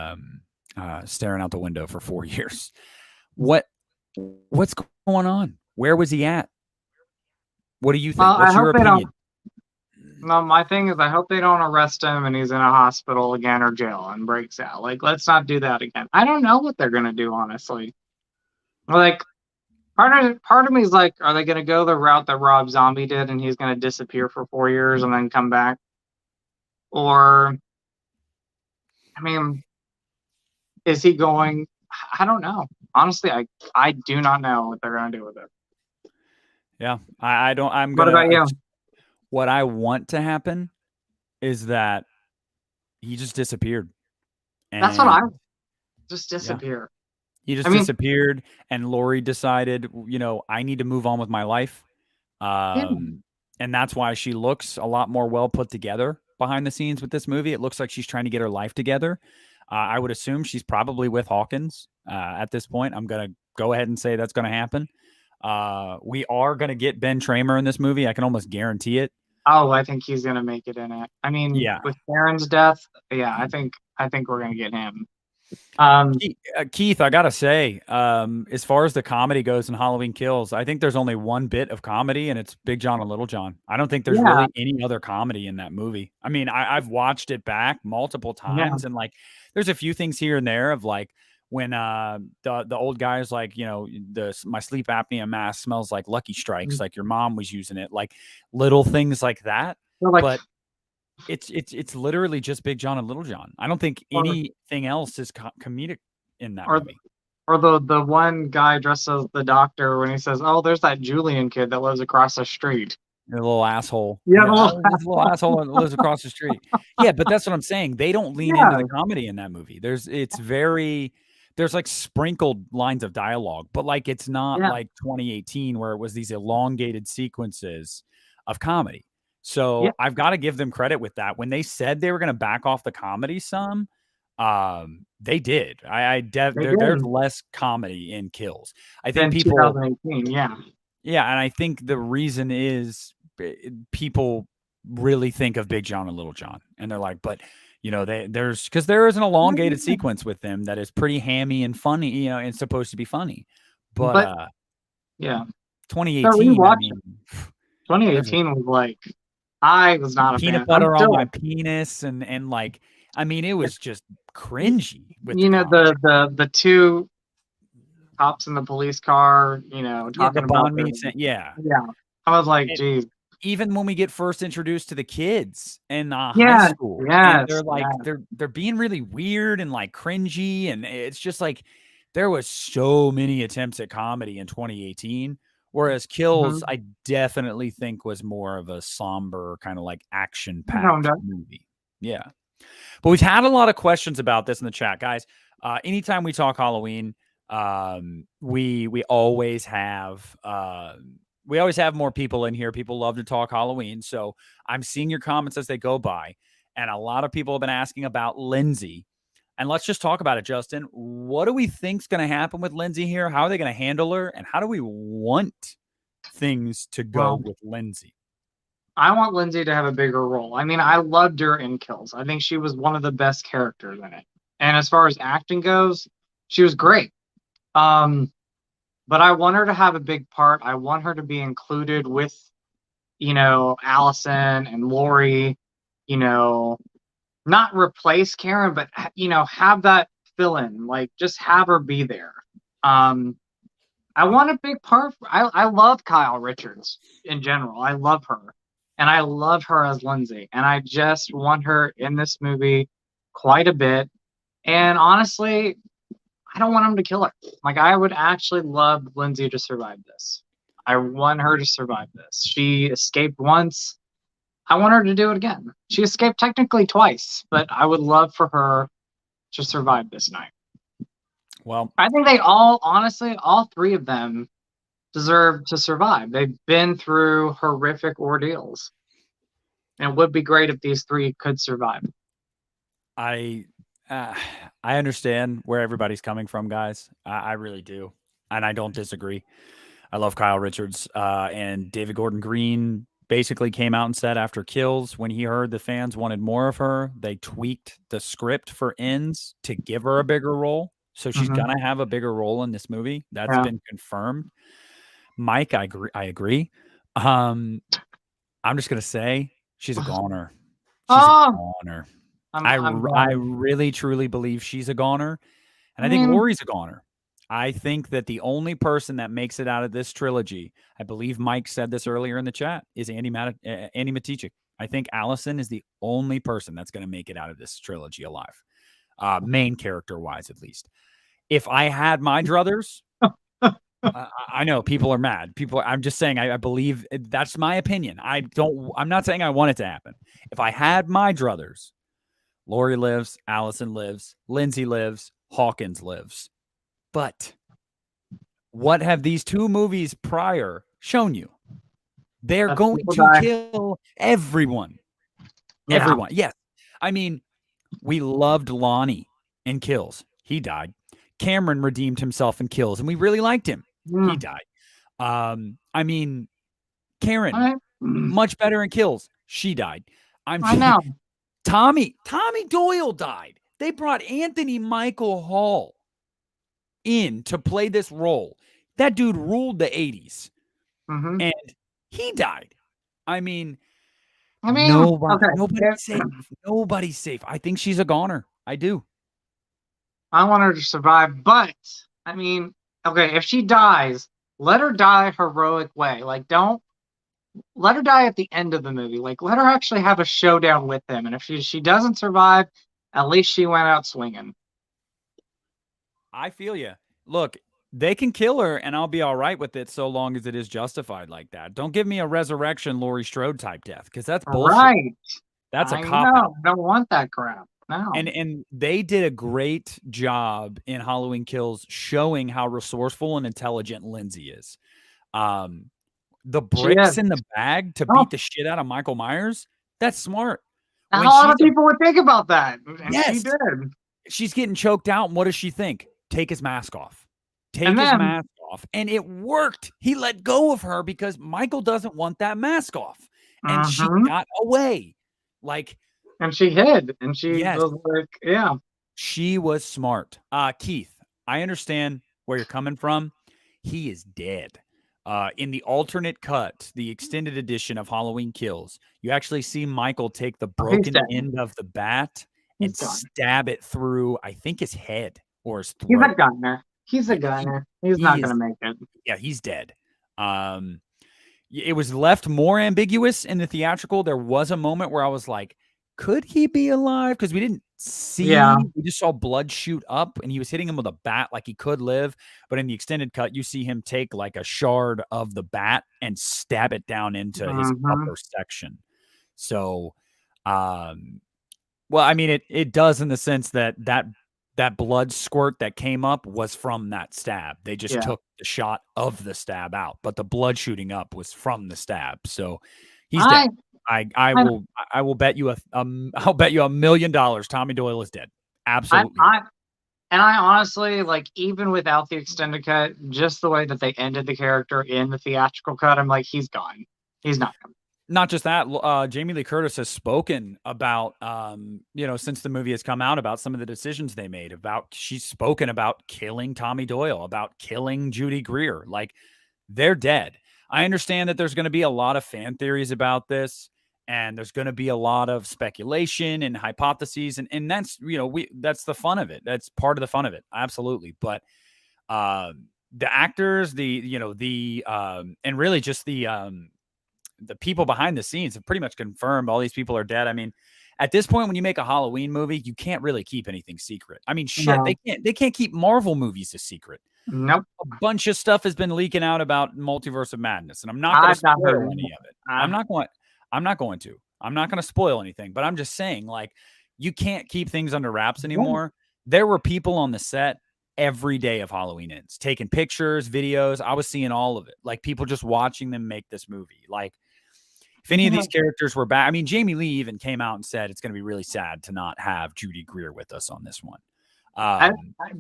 staring out the window for 4 years. What's going on? Where was he at? What do you think? What's your opinion? No, my thing is I hope they don't arrest him and he's in a hospital again or jail and breaks out. Like, let's not do that again. I don't know what they're gonna do, honestly. Like, part of me is like, are they gonna go the route that Rob Zombie did and he's gonna disappear for 4 years and then come back? Or, I mean, is he going? I don't know. Honestly, I do not know what they're gonna do with it. Yeah, I don't. What about you? What I want to happen is that he just disappeared. That's what I just disappear. Yeah. He just disappeared, and Laurie decided, I need to move on with my life. And that's why she looks a lot more well put together behind the scenes with this movie. It looks like she's trying to get her life together. I would assume she's probably with Hawkins at this point. I'm going to go ahead and say that's going to happen. We are going to get Ben Tramer in this movie. I can almost guarantee it. Oh, I think he's going to make it in it. I mean, with Karen's death, I think we're going to get him. Um, Keith, I gotta say, as far as the comedy goes in Halloween Kills, I think there's only one bit of comedy, and it's Big John and Little John. I don't think there's yeah, really any other comedy in that movie. I mean, I've watched it back multiple yeah, times, and like, there's a few things here and there of like when the old guy is like, my sleep apnea mask smells like Lucky Strikes, mm, like your mom was using it, like little things like that. or like, But it's literally just Big John and Little John. I don't think or anything else is comedic in that or movie. or the one guy dressed as the doctor when he says, "Oh, there's that Julian kid that lives across the street." The little asshole. Yeah, the Yeah, little, oh, this little asshole that lives across the street. Yeah, but that's what I'm saying. They don't lean into yeah, the comedy in that movie. There's like sprinkled lines of dialogue, but like it's not yeah, like 2018 where it was these elongated sequences of comedy. yeah. So I've got to give them credit with that. When they said they were going to back off the comedy some, they did. They There's did less comedy in Kills. I think in people 2018. Yeah, yeah, and I think the reason is people really think of Big John and Little John, and they're like, but there's because there is an elongated sequence with them that is pretty hammy and funny, and supposed to be funny, but but yeah. So 2018, I rewatch mean, there's a 2018 was like, I was not a peanut fan. I'm butter on my still, penis, and like, I mean, it was just cringy with the you know, comedy. the two cops in the police car, Yeah, the talking about Bond their, meets, yeah, yeah. I was like, geez, even when we get first introduced to the kids in high yes, school and they're yes, like yes. they're being really weird and like cringy, and it's just like there was so many attempts at comedy in 2018, whereas Kills Mm-hmm. I definitely think was more of a somber kind of like action Honed packed up. movie. Yeah, but we've had a lot of questions about this in the chat, guys. Anytime we talk Halloween, we always have more people in here. People love to talk Halloween, so I'm seeing your comments as they go by, and a lot of people have been asking about Lindsay. And let's just talk about it, Justin. What do we think's going to happen with Lindsay here? How are they going to handle her, and how do we want things to go Well, with Lindsay? I want Lindsay to have a bigger role. I mean, I loved her in Kills. I think she was one of the best characters in it. And as far as acting goes, she was great. Um, but I want her to have a big part. I want her to be included with, Allison and Lori, you know, not replace Karen, but have that fill in. Like just have her be there. Um, I want a big part. I love Kyle Richards in general. I love her, and I love her as Lindsay, and I just want her in this movie quite a bit. And honestly, I don't want him to kill her. Like I would actually love Lindsay to survive this. I want her to survive this. She escaped once. I want her to do it again. She escaped technically twice, but I would love for her to survive this night. Well, I think they all, honestly, all three of them deserve to survive. They've been through horrific ordeals. And it would be great if these three could survive. I uh, I understand where everybody's coming from, guys. I really do, and I don't disagree. I love Kyle Richards, and David Gordon Green basically came out and said after Kills, when he heard the fans wanted more of her, they tweaked the script for Ends to give her a bigger role. So she's Mm-hmm. gonna have a bigger role in this movie. That's Yeah. been confirmed. Mike, I agree. I agree. Um, I'm just gonna say she's a goner. She's a Oh, goner. I'm I glad. really truly believe she's a goner, and I I think mean, Lori's a goner. I think that the only person that makes it out of this trilogy, I believe Mike said this earlier in the chat, is Andy Matichik. I think Allison is the only person that's going to make it out of this trilogy alive, main character wise, at least. If I had my druthers, I know people are mad. I'm just saying. I believe that's my opinion. I'm not saying I want it to happen. If I had my druthers, Lori lives, Allison lives, Lindsay lives, Hawkins lives. But what have these two movies prior shown you? They're that going people to die. kill everyone. Yeah. Everyone. Yes. I mean, we loved Lonnie in Kills. He died. Cameron redeemed himself in Kills, and we really liked him. He Mm. died. I mean, Karen, I, mm, much better in Kills. She died. I'm I know. Tommy Doyle died. They brought Anthony Michael Hall in to play this role. That dude ruled the 80s, Hmm. and he died. I mean, I mean, okay, nobody's safe. Nobody's safe. I think she's a goner. I do. I want her to survive, but I mean, okay, if she dies, let her die a heroic way. Like, don't let her die at the end of the movie. Like, let her actually have a showdown with him. And if she doesn't survive, at least she went out swinging. I feel you. Look, they can kill her, and I'll be all right with it so long as it is justified like that. Don't give me a resurrection Laurie Strode type death because that's bullshit. Right. That's a I cop out. know. I don't want that crap. No. And they did a great job in Halloween Kills showing how resourceful and intelligent Lindsay is. Um, the She is. bricks in the bag to Oh, beat the shit out of Michael Myers, that's smart. a When lot of people would think about that. And she yes, did. she's getting choked out, and what does she think? Take his mask off. And Take his then, mask off. And it worked. He let go of her because Michael doesn't want that mask off. And she mhm. got away. Like, And she hid. And she yes, was like, yeah. she was smart. Keith, I understand where you're coming from. He is dead. In the alternate cut, the extended edition of Halloween Kills, you actually see Michael take the Oh, he's broken dead. end of the bat He's and gone. stab it through, I think, his head or his He's a throat. gunner. He's a Yeah, gunner. He's he not is. going to make it. Yeah, he's dead. It was left more ambiguous in the theatrical. There was a moment where I was like, could he be alive? Because we didn't Yeah. see, we just saw blood shoot up and he was hitting him with a bat like he could live. But in the extended cut, you see him take like a shard of the bat and stab it down into his Hmm. upper section. So, um, well, I mean, it does in the sense that blood squirt that came up was from that stab. They just Yeah. took the shot of the stab out, but the blood shooting up was from the stab. So he's I, dead. I I, will bet you I'll bet you $1 million Tommy Doyle is dead. I, Absolutely. I, and I honestly, like, even without the extended cut, just the way that they ended the character in the theatrical cut, I'm like, he's gone. He's not coming. Not just that, Jamie Lee Curtis has spoken about, since the movie has come out, about some of the decisions they made. She's spoken about killing Tommy Doyle, about killing Judy Greer. Like, they're dead. I understand that there's going to be a lot of fan theories about this, and there's going to be a lot of speculation and hypotheses, and that's that's the fun of it. That's part of the fun of it, absolutely. But the actors, and really just the people behind the scenes have pretty much confirmed all these people are dead. I mean, at this point, when you make a Halloween movie, you can't really keep anything secret. I mean, shit, No. they can't keep Marvel movies a secret. Nope. A bunch of stuff has been leaking out about Multiverse of Madness, and I'm not going to I've not heard spoil of any it. of it. I'm not going. I'm not going to. I'm not going to spoil anything. But I'm just saying, like, you can't keep things under wraps Yeah. anymore. There were people on the set every day of Halloween Ends, taking pictures, videos. I was seeing all of it. Like, people just watching them make this movie. Like, if any of these characters were back, I mean, Jamie Lee even came out and said it's going to be really sad to not have Judy Greer with us on this one.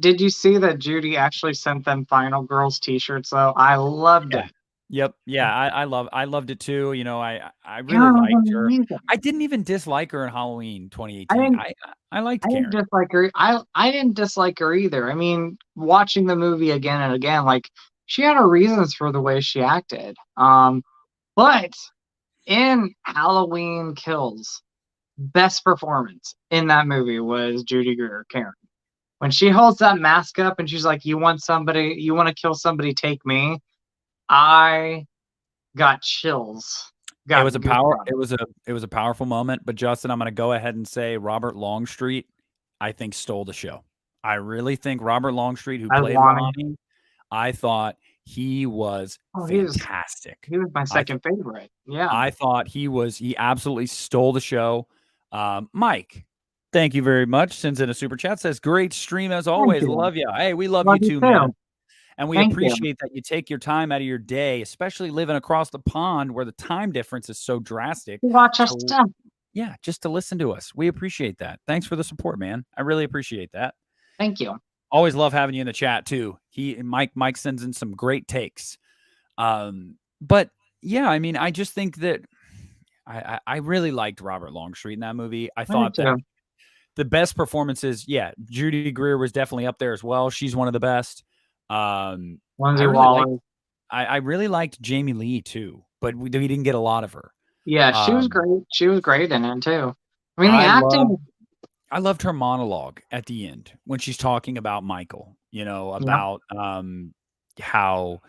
Did you see that Judy actually sent them Final Girls T-shirts? Though I loved Yeah. it. Yep. Yeah, I loved it too. You know, I really Karen was liked her. amazing. I didn't even dislike her in Halloween I 2018. didn't. I liked I didn't Karen. dislike her. I didn't dislike her either. I mean, watching the movie again and again, like she had her reasons for the way she acted. But in Halloween Kills, best performance in that movie was Judy Greer, Karen. When she holds that mask up and she's like, you want to kill somebody, take me. I got chills. It Got was a power goosebumps. it was a powerful moment, but Justin, I'm going to go ahead and say Robert Longstreet I think stole the show. I really think Robert Longstreet, who I played wanted. Lonnie, I thought he was Oh, fantastic. he was my I second favorite. Yeah. I thought he absolutely stole the show. Mike, thank you very much. Sends in a super chat, says, great stream as Thank always. you. Love you. Hey, we love Love you you too, too. man. And we Thank you. appreciate that you take your time out of your day, especially living across the pond where the time difference is so drastic. Watch our stuff. Yeah, just to listen to us. We appreciate that. Thanks for the support, man. I really appreciate that. Thank you. Always love having you in the chat too. Mike sends in some great takes. But yeah, I mean, I just think that I really liked Robert Longstreet in that movie. I I did thought that too. the best performances, yeah, Judy Greer was definitely up there as well. She's one of the best. I Lindsay really liked Waller. I really liked Jamie Lee too, but we didn't get a lot of her. Yeah, she was Um, great. She was great in it too. I mean, the I love acting. I loved her monologue at the end when she's talking about Michael, Yeah. about how,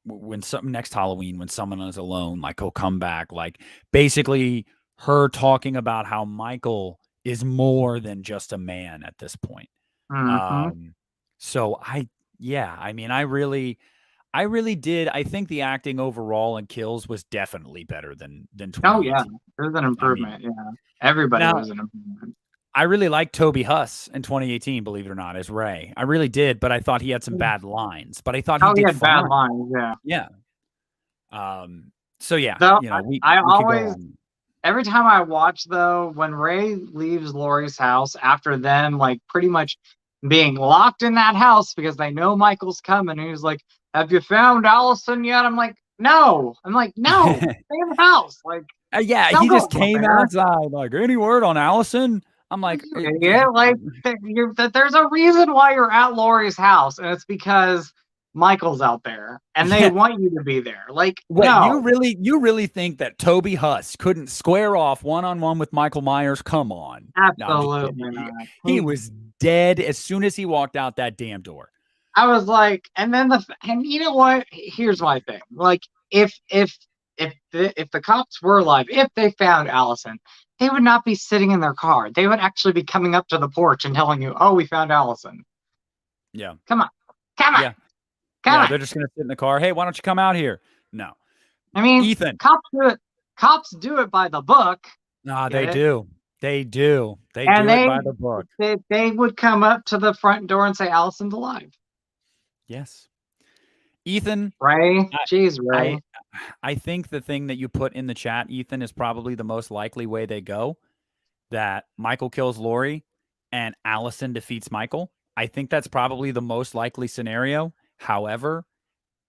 when some next Halloween, when someone is alone, like he'll come back, like basically her talking about how Michael is more than just a man at this point. Mm-hmm. Um, so yeah, I mean, I really did. I think the acting overall in Kills was definitely better than Oh yeah, 2018. it was an I mean, improvement. Yeah, everybody now was an improvement. I really liked Toby Huss in 2018, believe it or not, as Ray. I really did, but I thought he had some bad lines, but I thought he Oh, he did had bad fine. lines. Yeah. Yeah. So yeah, Though I we could go always, on. every time I watch though, when Ray leaves Lori's house after them, like pretty much being locked in that house because they know Michael's coming, and he's like, "Have you found Allison yet?" I'm like, "No." I'm like, "No, stay in the house. Like, Yeah, don't he go just out came there." outside like, any word on Allison? I'm like, You idiot. Like, there's a reason why you're at Lori's house, and it's because Michael's out there, and they yeah. want you to be there. Like, What no, you really think that Toby Huss couldn't square off one-on-one with Michael Myers? Come on. No, I'm just kidding. absolutely not. He was dead as soon as he walked out that damn door. I was like, and then and you know what? Here's my thing. Like, if the cops were alive, if they found Allison, they would not be sitting in their car. They would actually be coming up to the porch and telling you, "Oh, we found Allison." Yeah. Come on, come on, Yeah. come Yeah, on. they're just gonna sit in the car. Hey, why don't you come out here? No. I mean, Ethan. cops do it. Cops do it by the book. Nah, Get they it? do. They do. They And do it by the book. they would come up to the front door and say, "Allison's alive." Yes. Ethan, Ray, I jeez, I Ray. I think the thing that you put in the chat, Ethan, is probably the most likely way they go. That Michael kills Lori and Allison defeats Michael. I think that's probably the most likely scenario. However,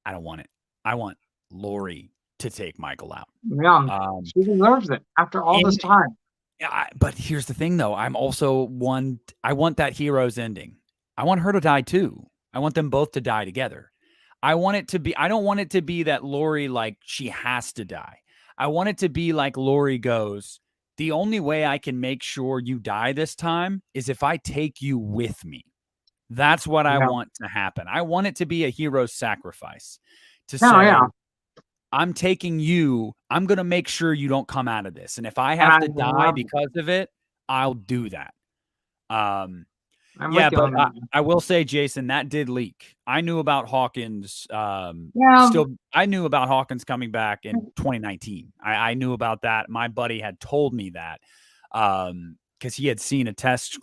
I don't want it. I want Lori to take Michael out. Yeah, Um, she deserves it after all this in time. but here's the thing, though. I'm also one. I want that hero's ending. I want her to die too. I want them both to die together. I want it to be. I don't want it to be that Lori like she has to die. I want it to be like Lori goes. The only way I can make sure you die this time is if I take you with me. That's what I Yeah. want to happen. I want it to be a hero's sacrifice to No, yeah. say, I'm taking you. I'm going to make sure you don't come out of this. And if I And have to die because of it, I'll do that. I'm Yeah, with you but on that. I will say, Jason, that did leak. I knew about Hawkins. Yeah. I knew about Hawkins coming back in 2019. I knew about that. My buddy had told me that because he had seen a test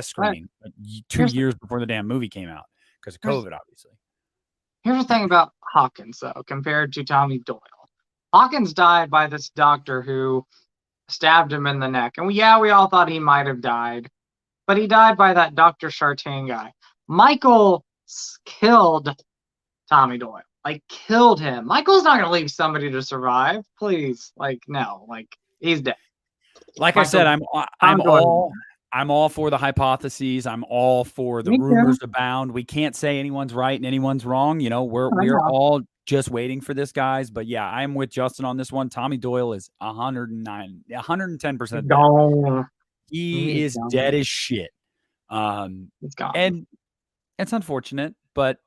screening like 2 years before the damn movie came out because of COVID, obviously. Here's the thing about Hawkins, though, compared to Tommy Doyle. Hawkins died by this doctor who stabbed him in the neck. And we all thought he might have died. But he died by that Dr. Chartain guy. Michael killed Tommy Doyle. Like, killed him. Michael's not going to leave somebody to survive. Please. Like, no. Like, he's dead. Like I Michael, said, I'm all for the hypotheses. I'm all for the rumors abound. We can't say anyone's right and anyone's wrong. We're all just waiting for this, guys. But yeah, I'm with Justin on this one. Tommy Doyle is 110% dead. He is dead as shit. It's gone. And it's unfortunate, but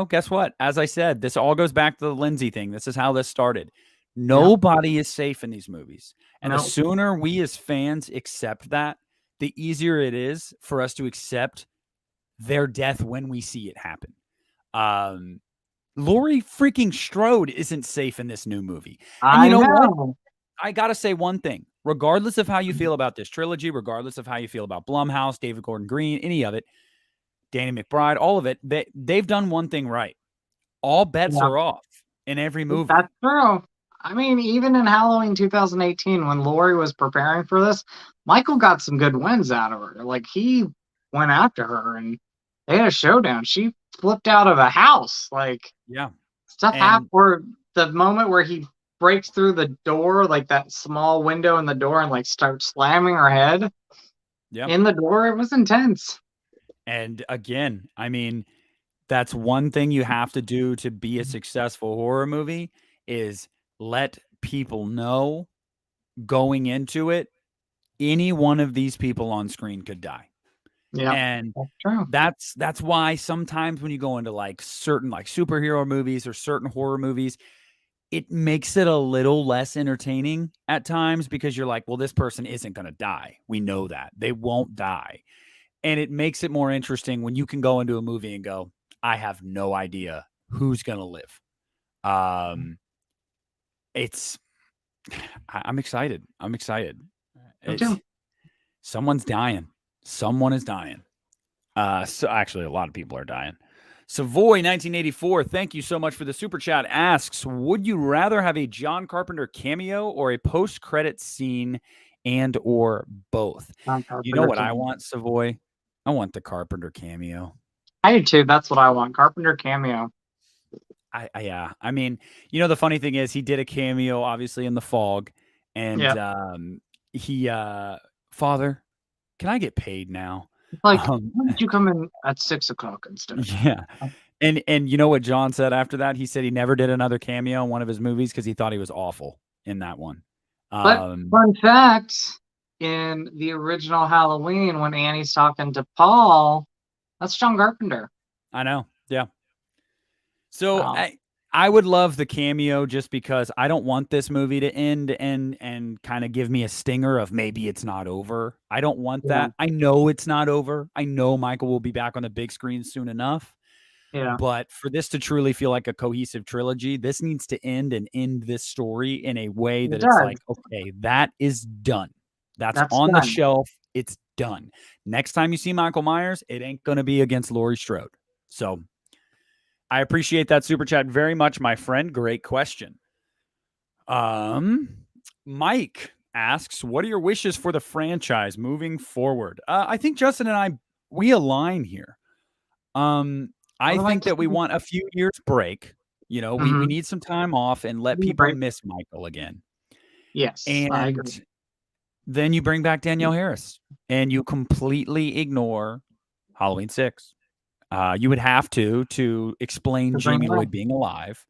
guess what? As I said, this all goes back to the Lindsay thing. This is how this started. Nobody is safe in these movies. And the sooner we as fans accept that, the easier it is for us to accept their death when we see it happen. Laurie freaking Strode isn't safe in this new movie. And you know what? I got to say one thing. Regardless of how you feel about this trilogy, regardless of how you feel about Blumhouse, David Gordon Green, any of it, Danny McBride, all of it, they've done one thing right. All bets are off in every movie. That's true. I mean, even in Halloween 2018, when Laurie was preparing for this, Michael got some good wins out of her. Like, he went after her and they had a showdown. She flipped out of a house. Like, stuff happened. Or the moment where he breaks through the door, like that small window in the door, and like starts slamming her head. Yeah. In the door, it was intense. And again, I mean, that's one thing you have to do to be a successful horror movie is let people know going into it, any one of these people on screen could die. Yeah, And that's true. that's why sometimes when you go into like certain like superhero movies or certain horror movies, it makes it a little less entertaining at times because you're like, well, this person isn't going to die. We know that. They won't die. And it makes it more interesting when you can go into a movie and go, I have no idea who's going to live. Um, it's, I'm excited. I'm excited. Me too. It's someone's dying. Someone is dying. So actually, a lot of people are dying. Savoy 1984, thank you so much for the super chat. Asks, would you rather have a John Carpenter cameo or a post-credit scene and or both? John You know Carpenter what I cameo. want, Savoy? I want the Carpenter cameo. I do too. That's what I want. Carpenter cameo. Yeah. I mean, you know, the funny thing is he did a cameo obviously in The Fog, and Yeah. he Father, can I get paid now? Like, Um why did you come in at 6 o'clock instead? yeah. And you know what John said after that? He said he never did another cameo in one of his movies because he thought he was awful in that one. But fun fact, in the original Halloween, when Annie's talking to Paul, that's John Carpenter. I know. Yeah. So So, I would love the cameo just because I don't want this movie to end and kind of give me a stinger of maybe it's not over. I don't want yeah, that. I know it's not over. I know Michael will be back on the big screen soon enough. yeah, But for this to truly feel like a cohesive trilogy, this needs to end this story in a way it that it's does. like, okay, that is done. That's That's on the done. shelf. It's done. Next time you see Michael Myers, it ain't going to be against Laurie Strode. So I appreciate that super chat very much, my friend. Great question. Mike asks, what are your wishes for the franchise moving forward? I think Justin and I, we align here. I I would like think to that we see. want a few years break. You know, we Mm-hmm. need some time off and let people Right. miss Michael again. Yes, I And agree. then you bring back Danielle Harris and you completely ignore Halloween 6. You would have to explain To bring Jamie her Lloyd in. being alive.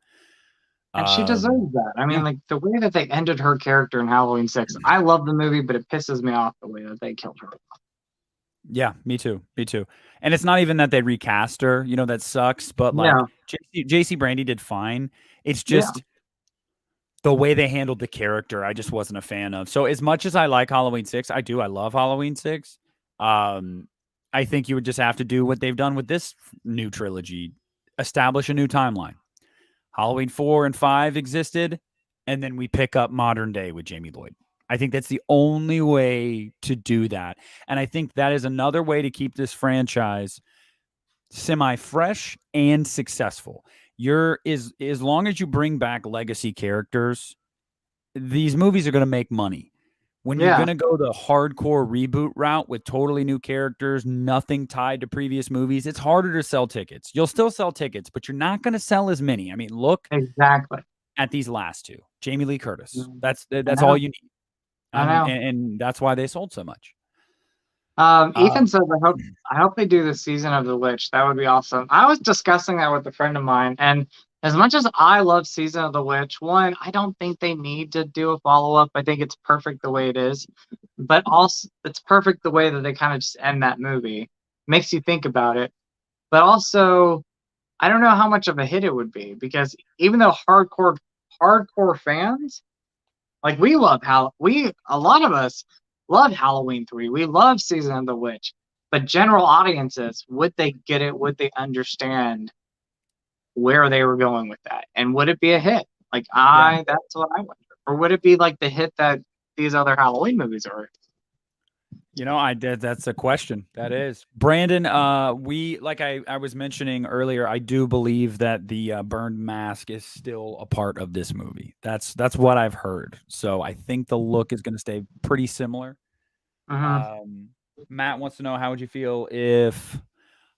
And she deserves that. I Yeah. mean, like the way that they ended her character in Halloween 6, I love the movie, but it pisses me off the way that they killed her. Yeah, me too. Me too. And it's not even that they recast her, you know, that sucks, but like Yeah, JC Brandy did fine. It's yeah, just the way they handled the character, I just wasn't a fan of. So as much as I like Halloween 6, I love Halloween 6. Um, I think you would just have to do what they've done with this new trilogy, establish a new timeline. Halloween 4 and 5 existed, and then we pick up modern day with Jamie Lloyd. I think that's the only way to do that. And I think that is another way to keep this franchise semi fresh and successful. You're is as long as you bring back legacy characters, these movies are going to make money. When you're yeah, going to go the hardcore reboot route with totally new characters, nothing tied to previous movies, it's harder to sell tickets. You'll still sell tickets, but you're not going to sell as many. I mean, look exactly. at these last two. Jamie Lee Curtis. Mm, I That's all know, you need. I know. And that's why they sold so much. Ethan Um, says, I hope they do the season of the Witch. That would be awesome. I was discussing that with a friend of mine, and as much as I love Season of the Witch, one, I don't think they need to do a follow-up. I think it's perfect the way it is. But also it's perfect the way that they kind of just end that movie. Makes you think about it. But also, I don't know how much of a hit it would be because even though hardcore fans, like we love a lot of us love Halloween 3. We love Season of the Witch. But general audiences, would they get it? Would they understand where they were going with that? And would it be a hit? Like yeah. that's what I wonder. Or would it be like the hit that these other Halloween movies are? You know, I did. That's a question. That is Brandon. We like I was mentioning earlier. I do believe that the burned mask is still a part of this movie. That's what I've heard. So I think the look is going to stay pretty similar. Mm-hmm. Um, Matt wants to know how would you feel if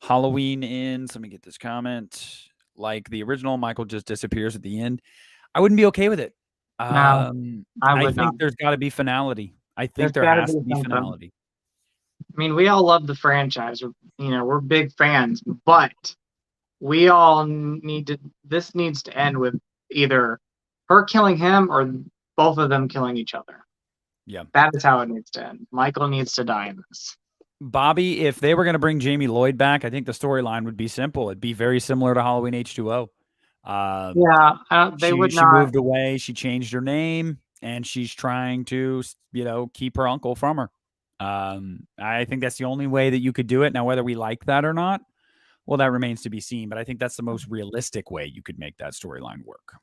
Halloween ends? Let me get this comment. Like the original, Michael just disappears at the end. I wouldn't be okay with it. No, I I would not. think there's got to be finality. I There's think there got to has be to be something. finality. mean, we all love the franchise. We're big fans, but we all need to. This needs to end with either her killing him or both of them killing each other. Yeah. That is how it needs to end. Michael needs to die in this. Bobby, if they were going to bring Jamie Lloyd back, I think the storyline would be simple. It'd be very similar to Halloween H2O. Yeah, they would She not. moved away. She changed her name, and she's trying to, keep her uncle from her. I think that's the only way that you could do it. Now, whether we like that or not, well, that remains to be seen. But I think that's the most realistic way you could make that storyline work.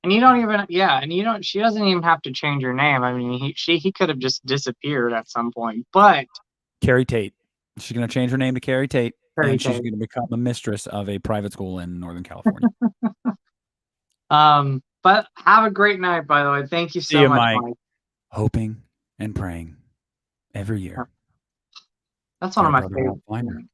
And you don't even, yeah, and you don't. She doesn't even have to change her name. I mean, he could have just disappeared at some point. But Carrie Tate, she's going to change her name to Carrie Tate, Carrie and she's Tate. going to become a mistress of a private school in Northern California. But have a great night. By the way, thank you See so you, much, Mike. Mike. Hoping and praying every year. That's one of my favorite.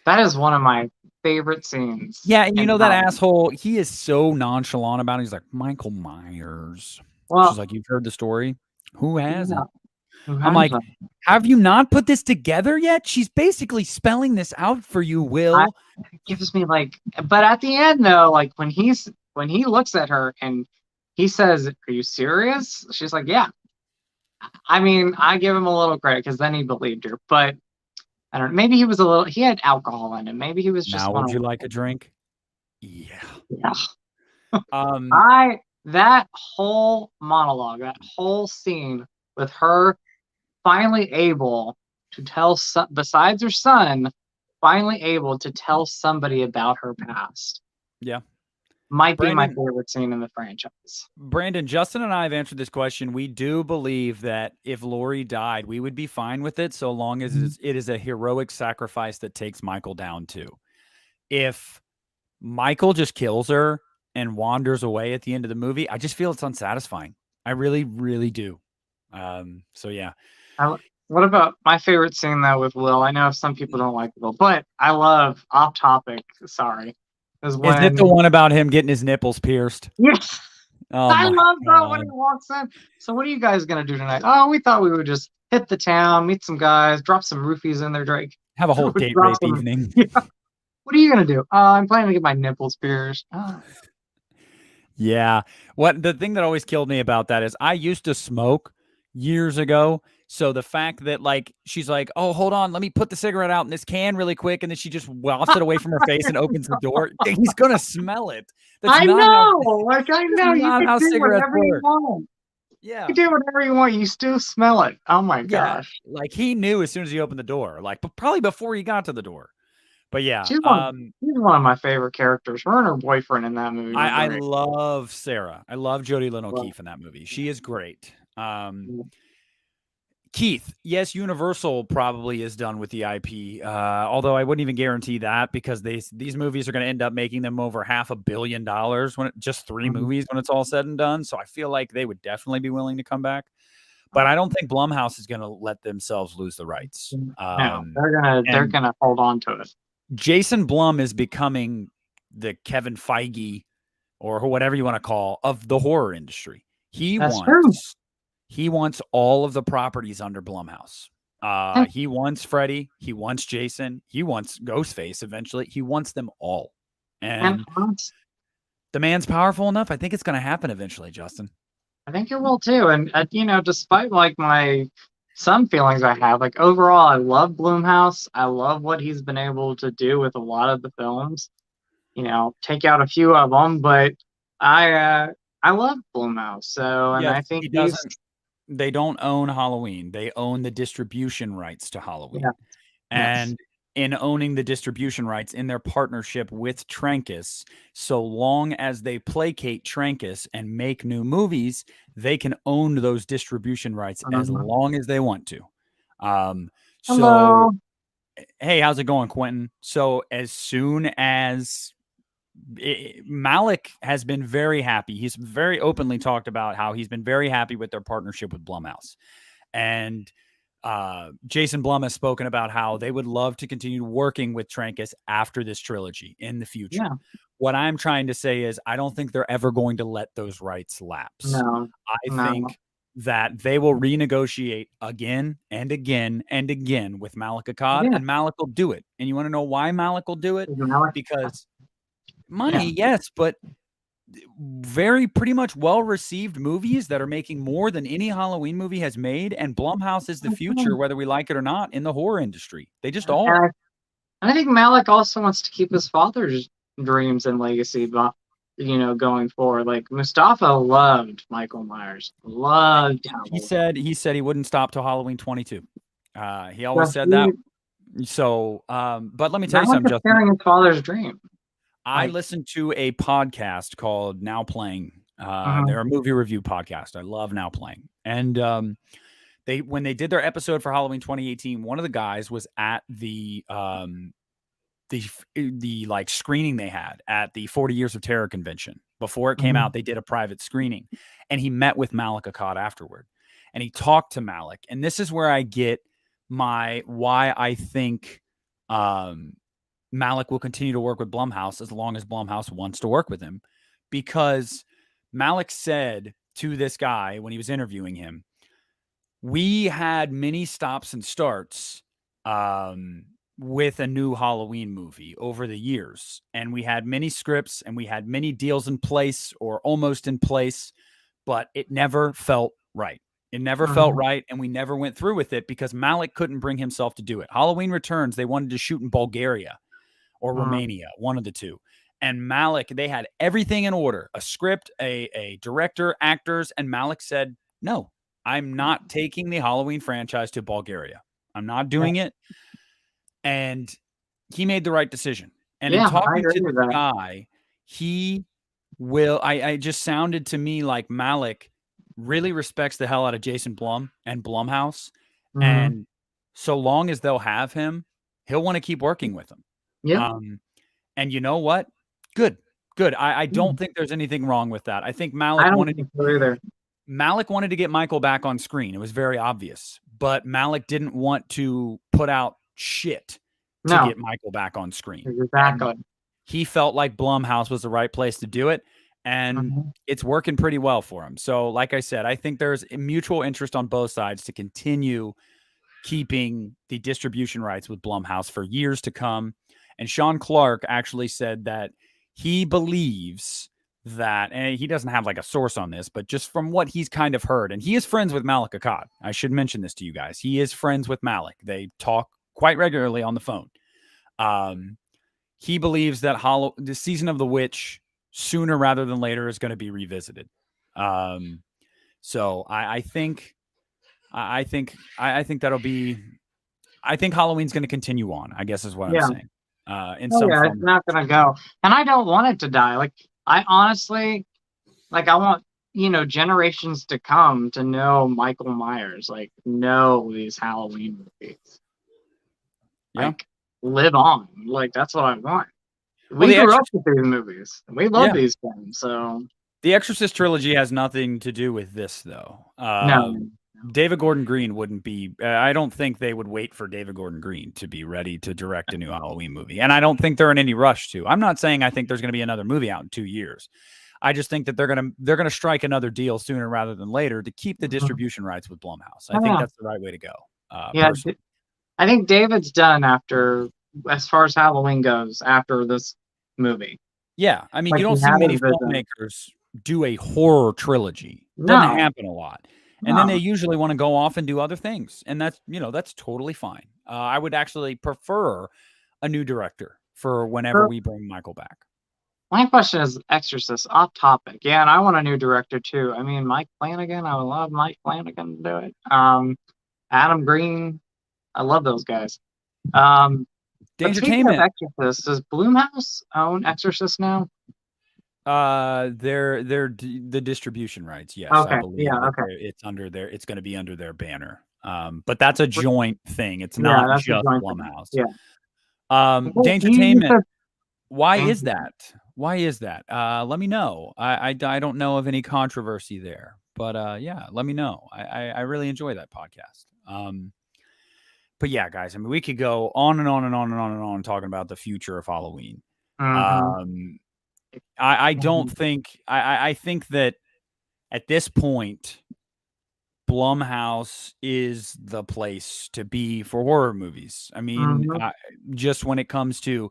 That is one of my favorite scenes. Yeah, and you know that asshole, he is so nonchalant about it. He's like, Michael Myers. Well, she's like, you've heard the story? Who hasn't? I'm like, have you not put this together yet? She's basically spelling this out for you, Will. It gives me but at the end though, like when he looks at her and he says, "Are you serious?" She's like, "Yeah." I mean, I give him a little credit because then he believed her, but I don't know. Maybe he had alcohol in him. Maybe he was just. Now, would you like a drink? Yeah. That whole monologue, that whole scene with her finally able to tell, besides her son, finally able to tell somebody about her past. Yeah. Might be my favorite scene in the franchise. Brandon, Justin and I have answered this question. We do believe that if Lori died, we would be fine with it so long as it is a heroic sacrifice that takes Michael down too. If Michael just kills her and wanders away at the end of the movie, I just feel it's unsatisfying. I really, really do. So yeah. What about my favorite scene though with Will? I know some people don't like Will, but I love off topic. Sorry. Is it the one about him getting his nipples pierced? Yes. Oh, I love that when he walks in. So what are you guys going to do tonight? Oh, we thought we would just hit the town, meet some guys, drop some roofies in there, Drake. Have a whole date rape evening. Yeah. What are you going to do? I'm planning to get my nipples pierced. Oh. Yeah. The thing that always killed me about that is I used to smoke years ago. So the fact that she's like, oh, hold on, let me put the cigarette out in this can really quick. And then she just wafts it away from her face and opens the door. He's going to smell it. I know. I know. You can do whatever you want. Yeah. You can do whatever you want. You still smell it. Oh my gosh. He knew as soon as he opened the door, probably before he got to the door. But yeah. She's one of my favorite characters. Her and her boyfriend in that movie. I love Sarah. I love Jodie Lynn O'Keefe in that movie. She is great. Keith, yes, Universal probably is done with the IP, although I wouldn't even guarantee that because these movies are going to end up making them over $500 million just 3 movies when it's all said and done. So I feel like they would definitely be willing to come back. But I don't think Blumhouse is going to let themselves lose the rights. No, they're gonna hold on to it. Jason Blum is becoming the Kevin Feige or whatever you want to call of the horror industry. He wants all of the properties under Blumhouse. He wants Freddy. He wants Jason. He wants Ghostface eventually. He wants them all. And the man's powerful enough. I think it's going to happen eventually, Justin. I think it will too. And, despite some feelings I have, overall, I love Blumhouse. I love what he's been able to do with a lot of the films. Take out a few of them, but I love Blumhouse. So, and I think they don't own Halloween. They own the distribution rights to Halloween. Yeah. And in owning the distribution rights in their partnership with Trancas, so long as they placate Trancas and make new movies, they can own those distribution rights as long as they want to. So, hey, how's it going, Quentin? So as soon as Malik has been very happy. He's very openly talked about how he's been very happy with their partnership with Blumhouse. And Jason Blum has spoken about how they would love to continue working with Trancas after this trilogy in the future. Yeah. What I'm trying to say is I don't think they're ever going to let those rights lapse. No, I think that they will renegotiate again and again and again with Malik Akkad, Yeah, and Malik will do it. And you want to know why Malik will do it? Malik. Because Yeah, money, yes, but very pretty much well-received movies that are making more than any Halloween movie has made, and Blumhouse is the future, whether we like it or not, in the horror industry. They just and are. I think Malik also wants to keep his father's dreams and legacy, but going forward. Like Mustafa loved Michael Myers, loved He Halloween. said he wouldn't stop till Halloween 22. He always Well, said that. So, but let me tell you Malik something, is Justin. sharing his father's dream. I listened to a podcast called Now Playing. They're a movie review podcast. I love Now Playing. And when they did their episode for Halloween 2018, one of the guys was at the like screening they had at the 40 Years of Terror convention. Before it came out, they did a private screening, and he met with Malik Akkad afterward, and he talked to Malik. And this is where I get why I think Malik will continue to work with Blumhouse as long as Blumhouse wants to work with him, because Malik said to this guy when he was interviewing him, we had many stops and starts with a new Halloween movie over the years. And we had many scripts and we had many deals in place or almost in place, but it never felt right. It never felt right, and we never went through with it because Malik couldn't bring himself to do it. Halloween Returns, they wanted to shoot in Bulgaria or Romania, one of the two. And Malik, they had everything in order, a script, a director, actors, and Malik said, no, I'm not taking the Halloween franchise to Bulgaria. I'm not doing it. And he made the right decision. And in talking to the guy, he will, I just sounded to me like Malik really respects the hell out of Jason Blum and Blumhouse. And so long as they'll have him, he'll want to keep working with them. Yeah. And you know what? Good. I don't think there's anything wrong with that. I think Malik wanted to get Michael back on screen. It was very obvious, but Malik didn't want to put out shit to get Michael back on screen. Exactly. And he felt like Blumhouse was the right place to do it, and it's working pretty well for him. So, like I said, I think there's a mutual interest on both sides to continue keeping the distribution rights with Blumhouse for years to come. And Sean Clark actually said that he believes that, and he doesn't have like a source on this, but just from what he's kind of heard, and he is friends with Malik Akkad. I should mention this to you guys. He is friends with Malik. They talk quite regularly on the phone. He believes that the Season of the Witch sooner rather than later is going to be revisited. So I think that'll be. I think Halloween's going to continue on, I guess is what I'm saying. In some form. It's not going to go. And I don't want it to die. Like, I honestly, I want, generations to come to know Michael Myers, know these Halloween movies. Yeah. Live on. That's what I want. We grew up with these movies. We love these films, so. The Exorcist trilogy has nothing to do with this, though. No. David Gordon Green wouldn't be. I don't think they would wait for David Gordon Green to be ready to direct a new Halloween movie, and I don't think they're in any rush to. I'm not saying I think there's going to be another movie out in 2 years. I just think that they're gonna strike another deal sooner rather than later to keep the distribution rights with Blumhouse. I think that's the right way to go. Personally. I think David's done as far as Halloween goes after this movie. Yeah, I mean, you don't see many filmmakers do a horror trilogy. Doesn't happen a lot. And then they usually want to go off and do other things. And that's totally fine. I would actually prefer a new director for whenever we bring Michael back. My question is Exorcist, off topic. Yeah, and I want a new director too. I mean, Mike Flanagan, I would love Mike Flanagan to do it. Adam Green, I love those guys. Entertainment. Exorcist, does Blumhouse own Exorcist now? They're the distribution rights. Yes, okay. I believe it's under their. It's going to be under their banner. But that's a joint thing. It's not just Blumhouse. Yeah. Entertainment. Why is that? Why is that? Let me know. I don't know of any controversy there, but let me know. I really enjoy that podcast. But yeah, guys, I mean, we could go on and on and on and on and on talking about the future of Halloween. I don't think I think that at this point Blumhouse is the place to be for horror movies. I mean, Mhm. just when it comes to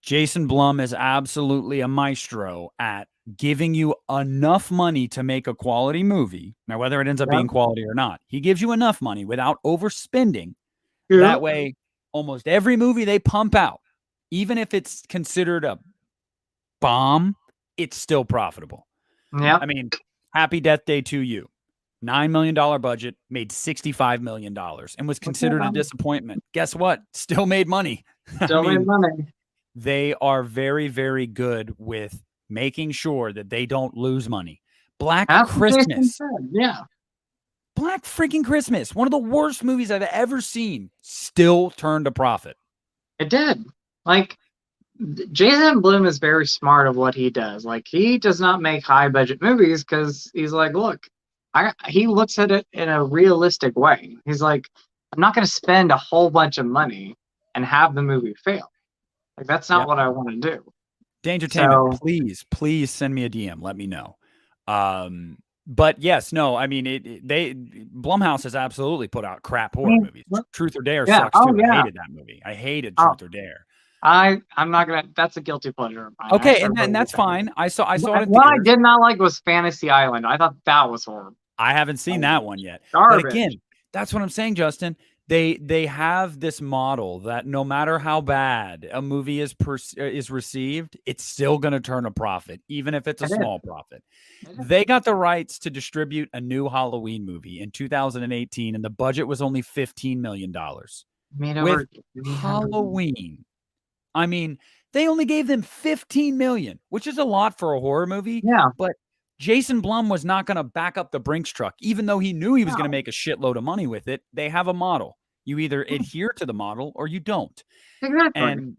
Jason Blum is absolutely a maestro at giving you enough money to make a quality movie. Now, whether it ends up being Yep. quality or not, he gives you enough money without overspending. That Yep. way, almost every movie they pump out, even if it's considered a bomb, it's still profitable. Yep. I mean, Happy Death Day to You, $9 million budget, made $65 million and was considered a disappointment. Guess what? Still made money. I Still made mean, money. they are very, very good with making sure that they don't lose money. Black That's what Jason Christmas. said. Yeah, Black freaking Christmas. One of the worst movies I've ever seen. Still turned a profit. it did. Like, Jason Blum is very smart of what he does. Like, he does not make high budget movies because he's like, look, he looks at it in a realistic way. He's like, I'm not going to spend a whole bunch of money and have the movie fail. Like, that's not Yep. what I want to do. Dangertainment, So, please send me a DM. Let me know. But yes, no, I mean, Blumhouse has absolutely put out crap I horror mean, movies. Truth or Dare yeah. sucks Oh, too. I yeah. hated that movie. I hated Oh, Truth or Dare. I'm not gonna. That's a guilty pleasure of mine. Okay, and Everybody that's gets that. fine. I saw it in What I theaters. did not like was Fantasy Island. I thought that was horrible. I haven't seen that one yet. But Garbage. again, that's what I'm saying, Justin. They have this model that no matter how bad a movie is received, it's still going to turn a profit, even if it's a small profit. They got the rights to distribute a new Halloween movie in 2018, and the budget was only $15 million. With Halloween, I mean, they only gave them $15 million, which is a lot for a horror movie. Yeah. But Jason Blum was not going to back up the Brinks truck, even though he knew he was going to make a shitload of money with it. They have a model. You either adhere to the model or you don't. Exactly. And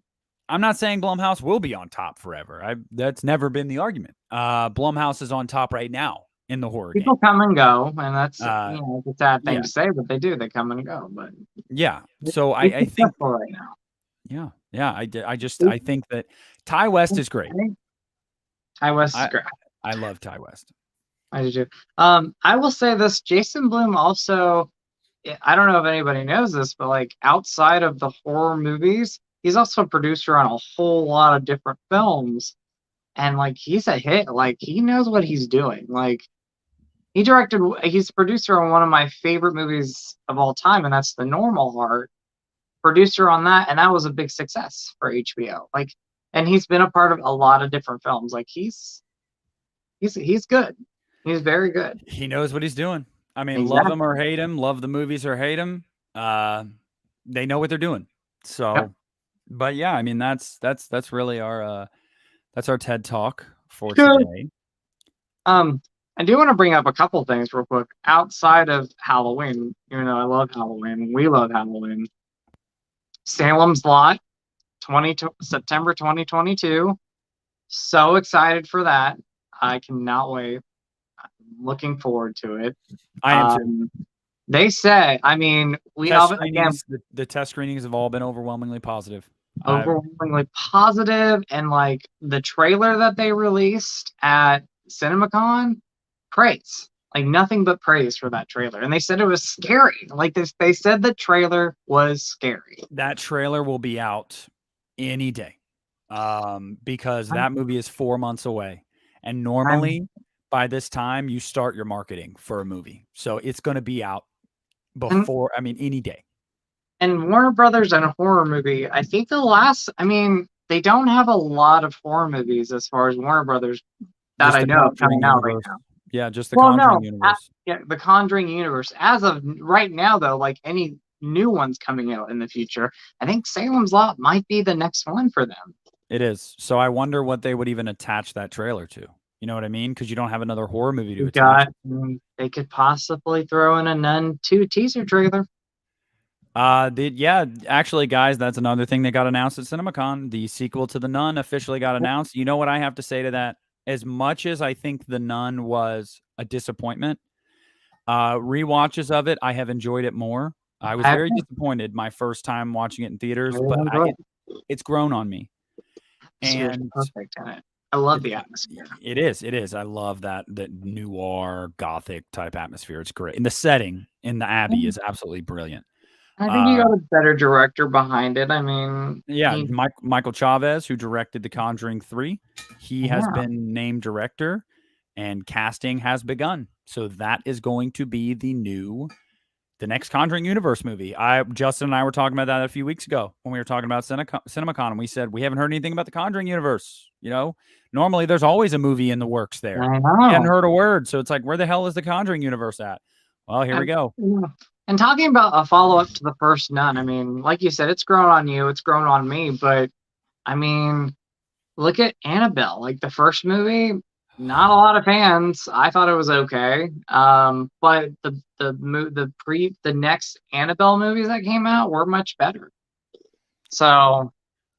I'm not saying Blumhouse will be on top forever. That's never been the argument. Blumhouse is on top right now in the horror People game. come and go, and that's it's a sad thing yeah. to say, but they do. They come and go. But yeah, so it's I think right now. Yeah, I think that Ty West is great. Ty West is great. I love Ty West. I do too. I will say this: Jason Blum also. I don't know if anybody knows this, but like outside of the horror movies, he's also a producer on a whole lot of different films, and like he's a hit. Like he knows what he's doing. Like he's a producer on one of my favorite movies of all time, and that's The Normal Heart. Producer on that, and that was a big success for HBO. Like, and he's been a part of a lot of different films. Like he's good. He's very good. He knows what he's doing. I mean, Exactly. love him or hate him, love the movies or hate him. They know what they're doing. So, but yeah, I mean, that's really that's our TED Talk for today. I do want to bring up a couple things real quick outside of Halloween. Even though I love Halloween, we love Halloween. Salem's Lot, September 2022. So excited for that. I cannot wait. I'm looking forward to it. I am too. They say, I mean, the test screenings have all been overwhelmingly positive. Overwhelmingly positive, and like the trailer that they released at Cinemacon, praise. Like nothing but praise for that trailer. And they said it was scary. Like this, they said the trailer was scary. That trailer will be out any day. Because that movie is 4 months away. And normally by this time you start your marketing for a movie. So it's going to be out before, any day. And Warner Brothers and a horror movie, I think they don't have a lot of horror movies as far as Warner Brothers that I know coming out right now. Yeah, just the Conjuring universe. The Conjuring universe. As of right now, though, like any new ones coming out in the future, I think Salem's Lot might be the next one for them. It is. So I wonder what they would even attach that trailer to. You know what I mean? Because you don't have another horror movie to attach. They could possibly throw in a Nun 2 teaser trailer. Actually, guys, that's another thing that got announced at CinemaCon. The sequel to The Nun officially got announced. You know what I have to say to that? As much as I think The Nun was a disappointment, rewatches of it, I have enjoyed it more. I was very disappointed my first time watching it in theaters, but it's grown on me. And perfect in it. I love the atmosphere. It is. I love that noir gothic type atmosphere. It's great. And the setting in the Abbey is absolutely brilliant. I think you got a better director behind it. I mean, yeah, Michael Chavez, who directed The Conjuring 3, he has been named director, and casting has begun. So that is going to be the next Conjuring universe movie. Justin and I were talking about that a few weeks ago when we were talking about Cinemacon, and we said we haven't heard anything about the Conjuring universe. You know, normally there's always a movie in the works there. I know. We hadn't heard a word, so it's like, where the hell is the Conjuring universe at? Well, here we go. And talking about a follow-up to the first Nun, I mean, like you said, it's grown on you, it's grown on me, but I mean, look at Annabelle. Like the first movie, not a lot of fans. I thought it was okay. But the next Annabelle movies that came out were much better. So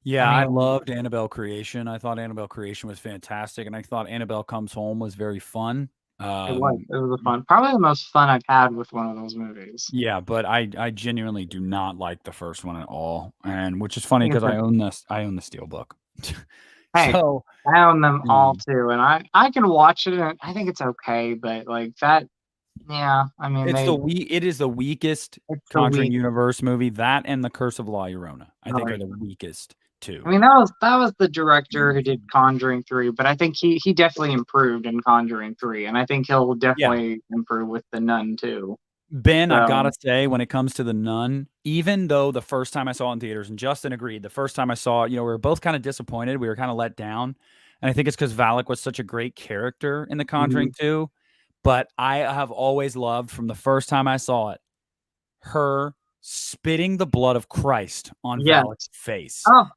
yeah, I loved Annabelle Creation. I thought Annabelle Creation was fantastic, and I thought Annabelle Comes Home was very fun. It was probably the most fun I've had with one of those movies. Yeah, but I genuinely do not like the first one at all, and which is funny because I own the Steelbook. Hey, so, I own them all too, and I can watch it, and I think it's okay, but like that, yeah, I mean, it is the weakest Conjuring universe movie. That and The Curse of La Llorona, I think, are the weakest two. I mean, that was the director who did Conjuring 3, but I think he definitely improved in Conjuring 3, and I think he'll definitely improve with The Nun too. Ben, I've got to say, when it comes to The Nun, even though the first time I saw it in theaters, and Justin agreed, the first time I saw it, we were both kind of disappointed. We were kind of let down. And I think it's because Valak was such a great character in The Conjuring 2. But I have always loved, from the first time I saw it, her spitting the blood of Christ on Valak's face. Oh.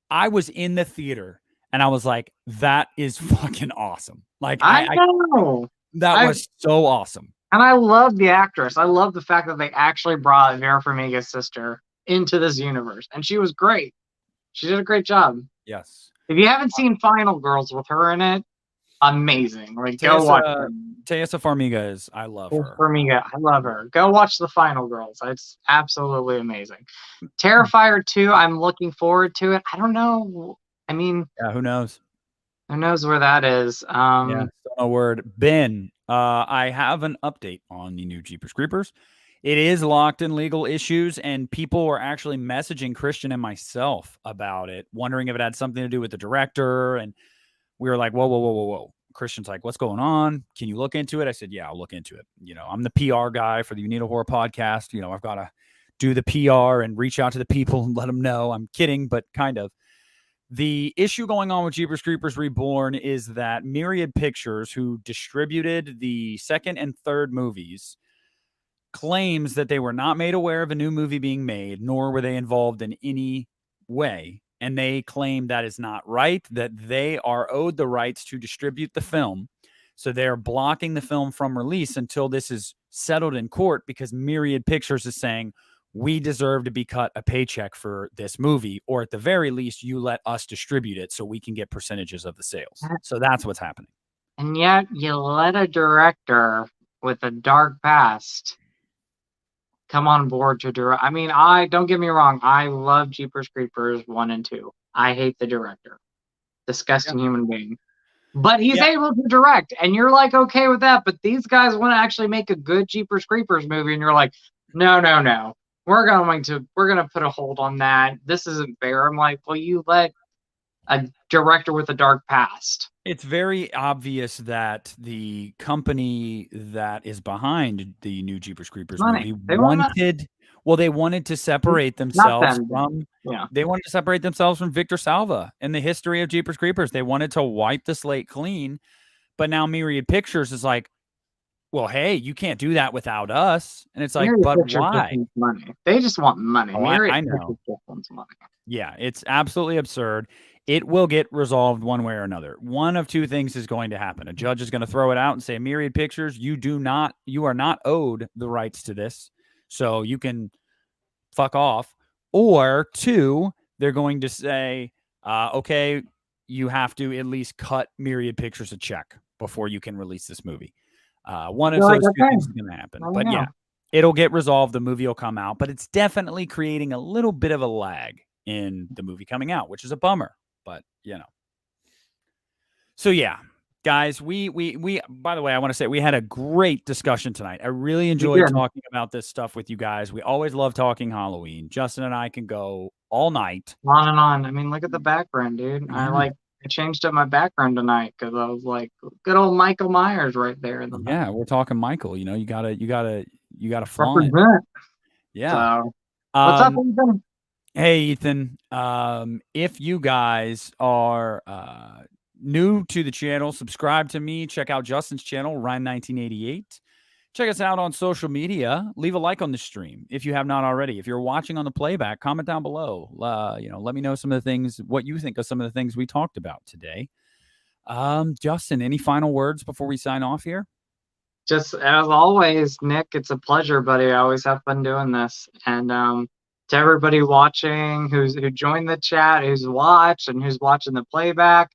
I was in the theater, and I was like, that is fucking awesome. Like, I know. That was so awesome. And I love the actress. I love the fact that they actually brought Vera Farmiga's sister into this universe. And she was great. She did a great job. Yes. If you haven't seen Final Girls with her in it, amazing. Like, go watch her. Teresa Farmiga I love her. Farmiga, I love her. Go watch the Final Girls. It's absolutely amazing. Terrifier 2, I'm looking forward to it. I don't know. I mean, yeah, who knows? Who knows where that is? Yeah, still no word. Ben, I have an update on the new Jeepers Creepers. It is locked in legal issues, and people were actually messaging Christian and myself about it, wondering if it had something to do with the director. And we were like, whoa. Christian's like, what's going on? Can you look into it? I said, yeah, I'll look into it. I'm the PR guy for the You Need a Horror podcast. I've got to do the PR and reach out to the people and let them know. I'm kidding, but kind of. The issue going on with Jeepers Creepers Reborn is that Myriad Pictures, who distributed the second and third movies, claims that they were not made aware of a new movie being made, nor were they involved in any way. And they claim that is not right, that they are owed the rights to distribute the film. So they're blocking the film from release until this is settled in court, because Myriad Pictures is saying, we deserve to be cut a paycheck for this movie, or at the very least, you let us distribute it so we can get percentages of the sales. So that's what's happening. And yet you let a director with a dark past come on board to direct. I mean, don't get me wrong. I love Jeepers Creepers 1 and 2. I hate the director. Disgusting human being. But he's able to direct, and you're like, okay with that. But these guys want to actually make a good Jeepers Creepers movie, and you're like, no. We're gonna put a hold on that. This isn't fair. I'm like, well, you let a director with a dark past. It's very obvious that the company that is behind the new Jeepers Creepers movie wanted to separate themselves from Victor Salva and the history of Jeepers Creepers. They wanted to wipe the slate clean, but now Myriad Pictures is like, well, hey, you can't do that without us. And it's like, but why? Money. They just want money. I know. Money. Yeah, it's absolutely absurd. It will get resolved one way or another. One of two things is going to happen. A judge is going to throw it out and say, Myriad Pictures, you are not owed the rights to this, so you can fuck off. Or two, they're going to say, okay, you have to at least cut Myriad Pictures a check before you can release this movie. One of those two things is going to happen. But yeah, it'll get resolved. The movie will come out, but it's definitely creating a little bit of a lag in the movie coming out, which is a bummer. But, So yeah, guys, we by the way, I want to say we had a great discussion tonight. I really We enjoyed did. talking about this stuff with you guys. We always love talking Halloween. Justin and I can go all night. On and on. I mean, look at the background, dude. Yeah. I changed up my background tonight because I was like, good old Michael Myers right there in the back. Yeah, we're talking Michael. You know, you gotta flaunt it. Represent. Yeah. So, what's up, Um, Ethan? hey Ethan. If you guys are new to the channel, subscribe to me. Check out Justin's channel, Ryan1988. Check us out on social media. Leave a like on the stream if you have not already. If you're watching on the playback, comment down below. Let me know some of the things, what you think of some of the things we talked about today. Justin, any final words before we sign off here? Just as always, Nick, it's a pleasure, buddy. I always have fun doing this. And to everybody watching, who joined the chat, who's watched, and who's watching the playback,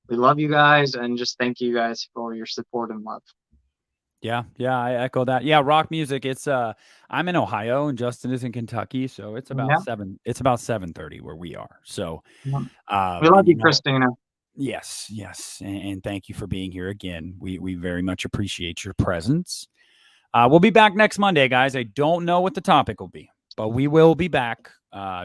we love you guys, and just thank you guys for your support and love. Yeah, I echo that. Yeah, rock music. It's I'm in Ohio and Justin is in Kentucky, so it's about Yeah. 7:30 where we are. So We love you, know, Christina. yes, and thank you for being here again. We very much appreciate your presence. We'll be back next Monday, guys. I don't know what the topic will be, but we will be back.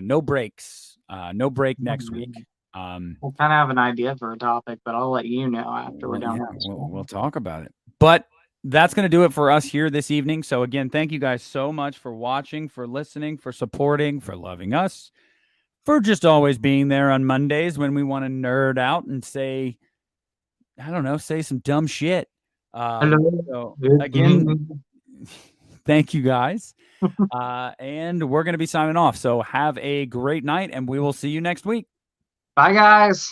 No breaks. No break next week. We'll kind of have an idea for a topic, but I'll let you know after we're done. We'll talk about it. But that's going to do it for us here this evening. So again, thank you guys so much for watching, for listening, for supporting, for loving us, for just always being there on Mondays when we want to nerd out and say, I don't know, say some dumb shit. So again, thank you guys. And we're going to be signing off. So have a great night and we will see you next week. Bye, guys.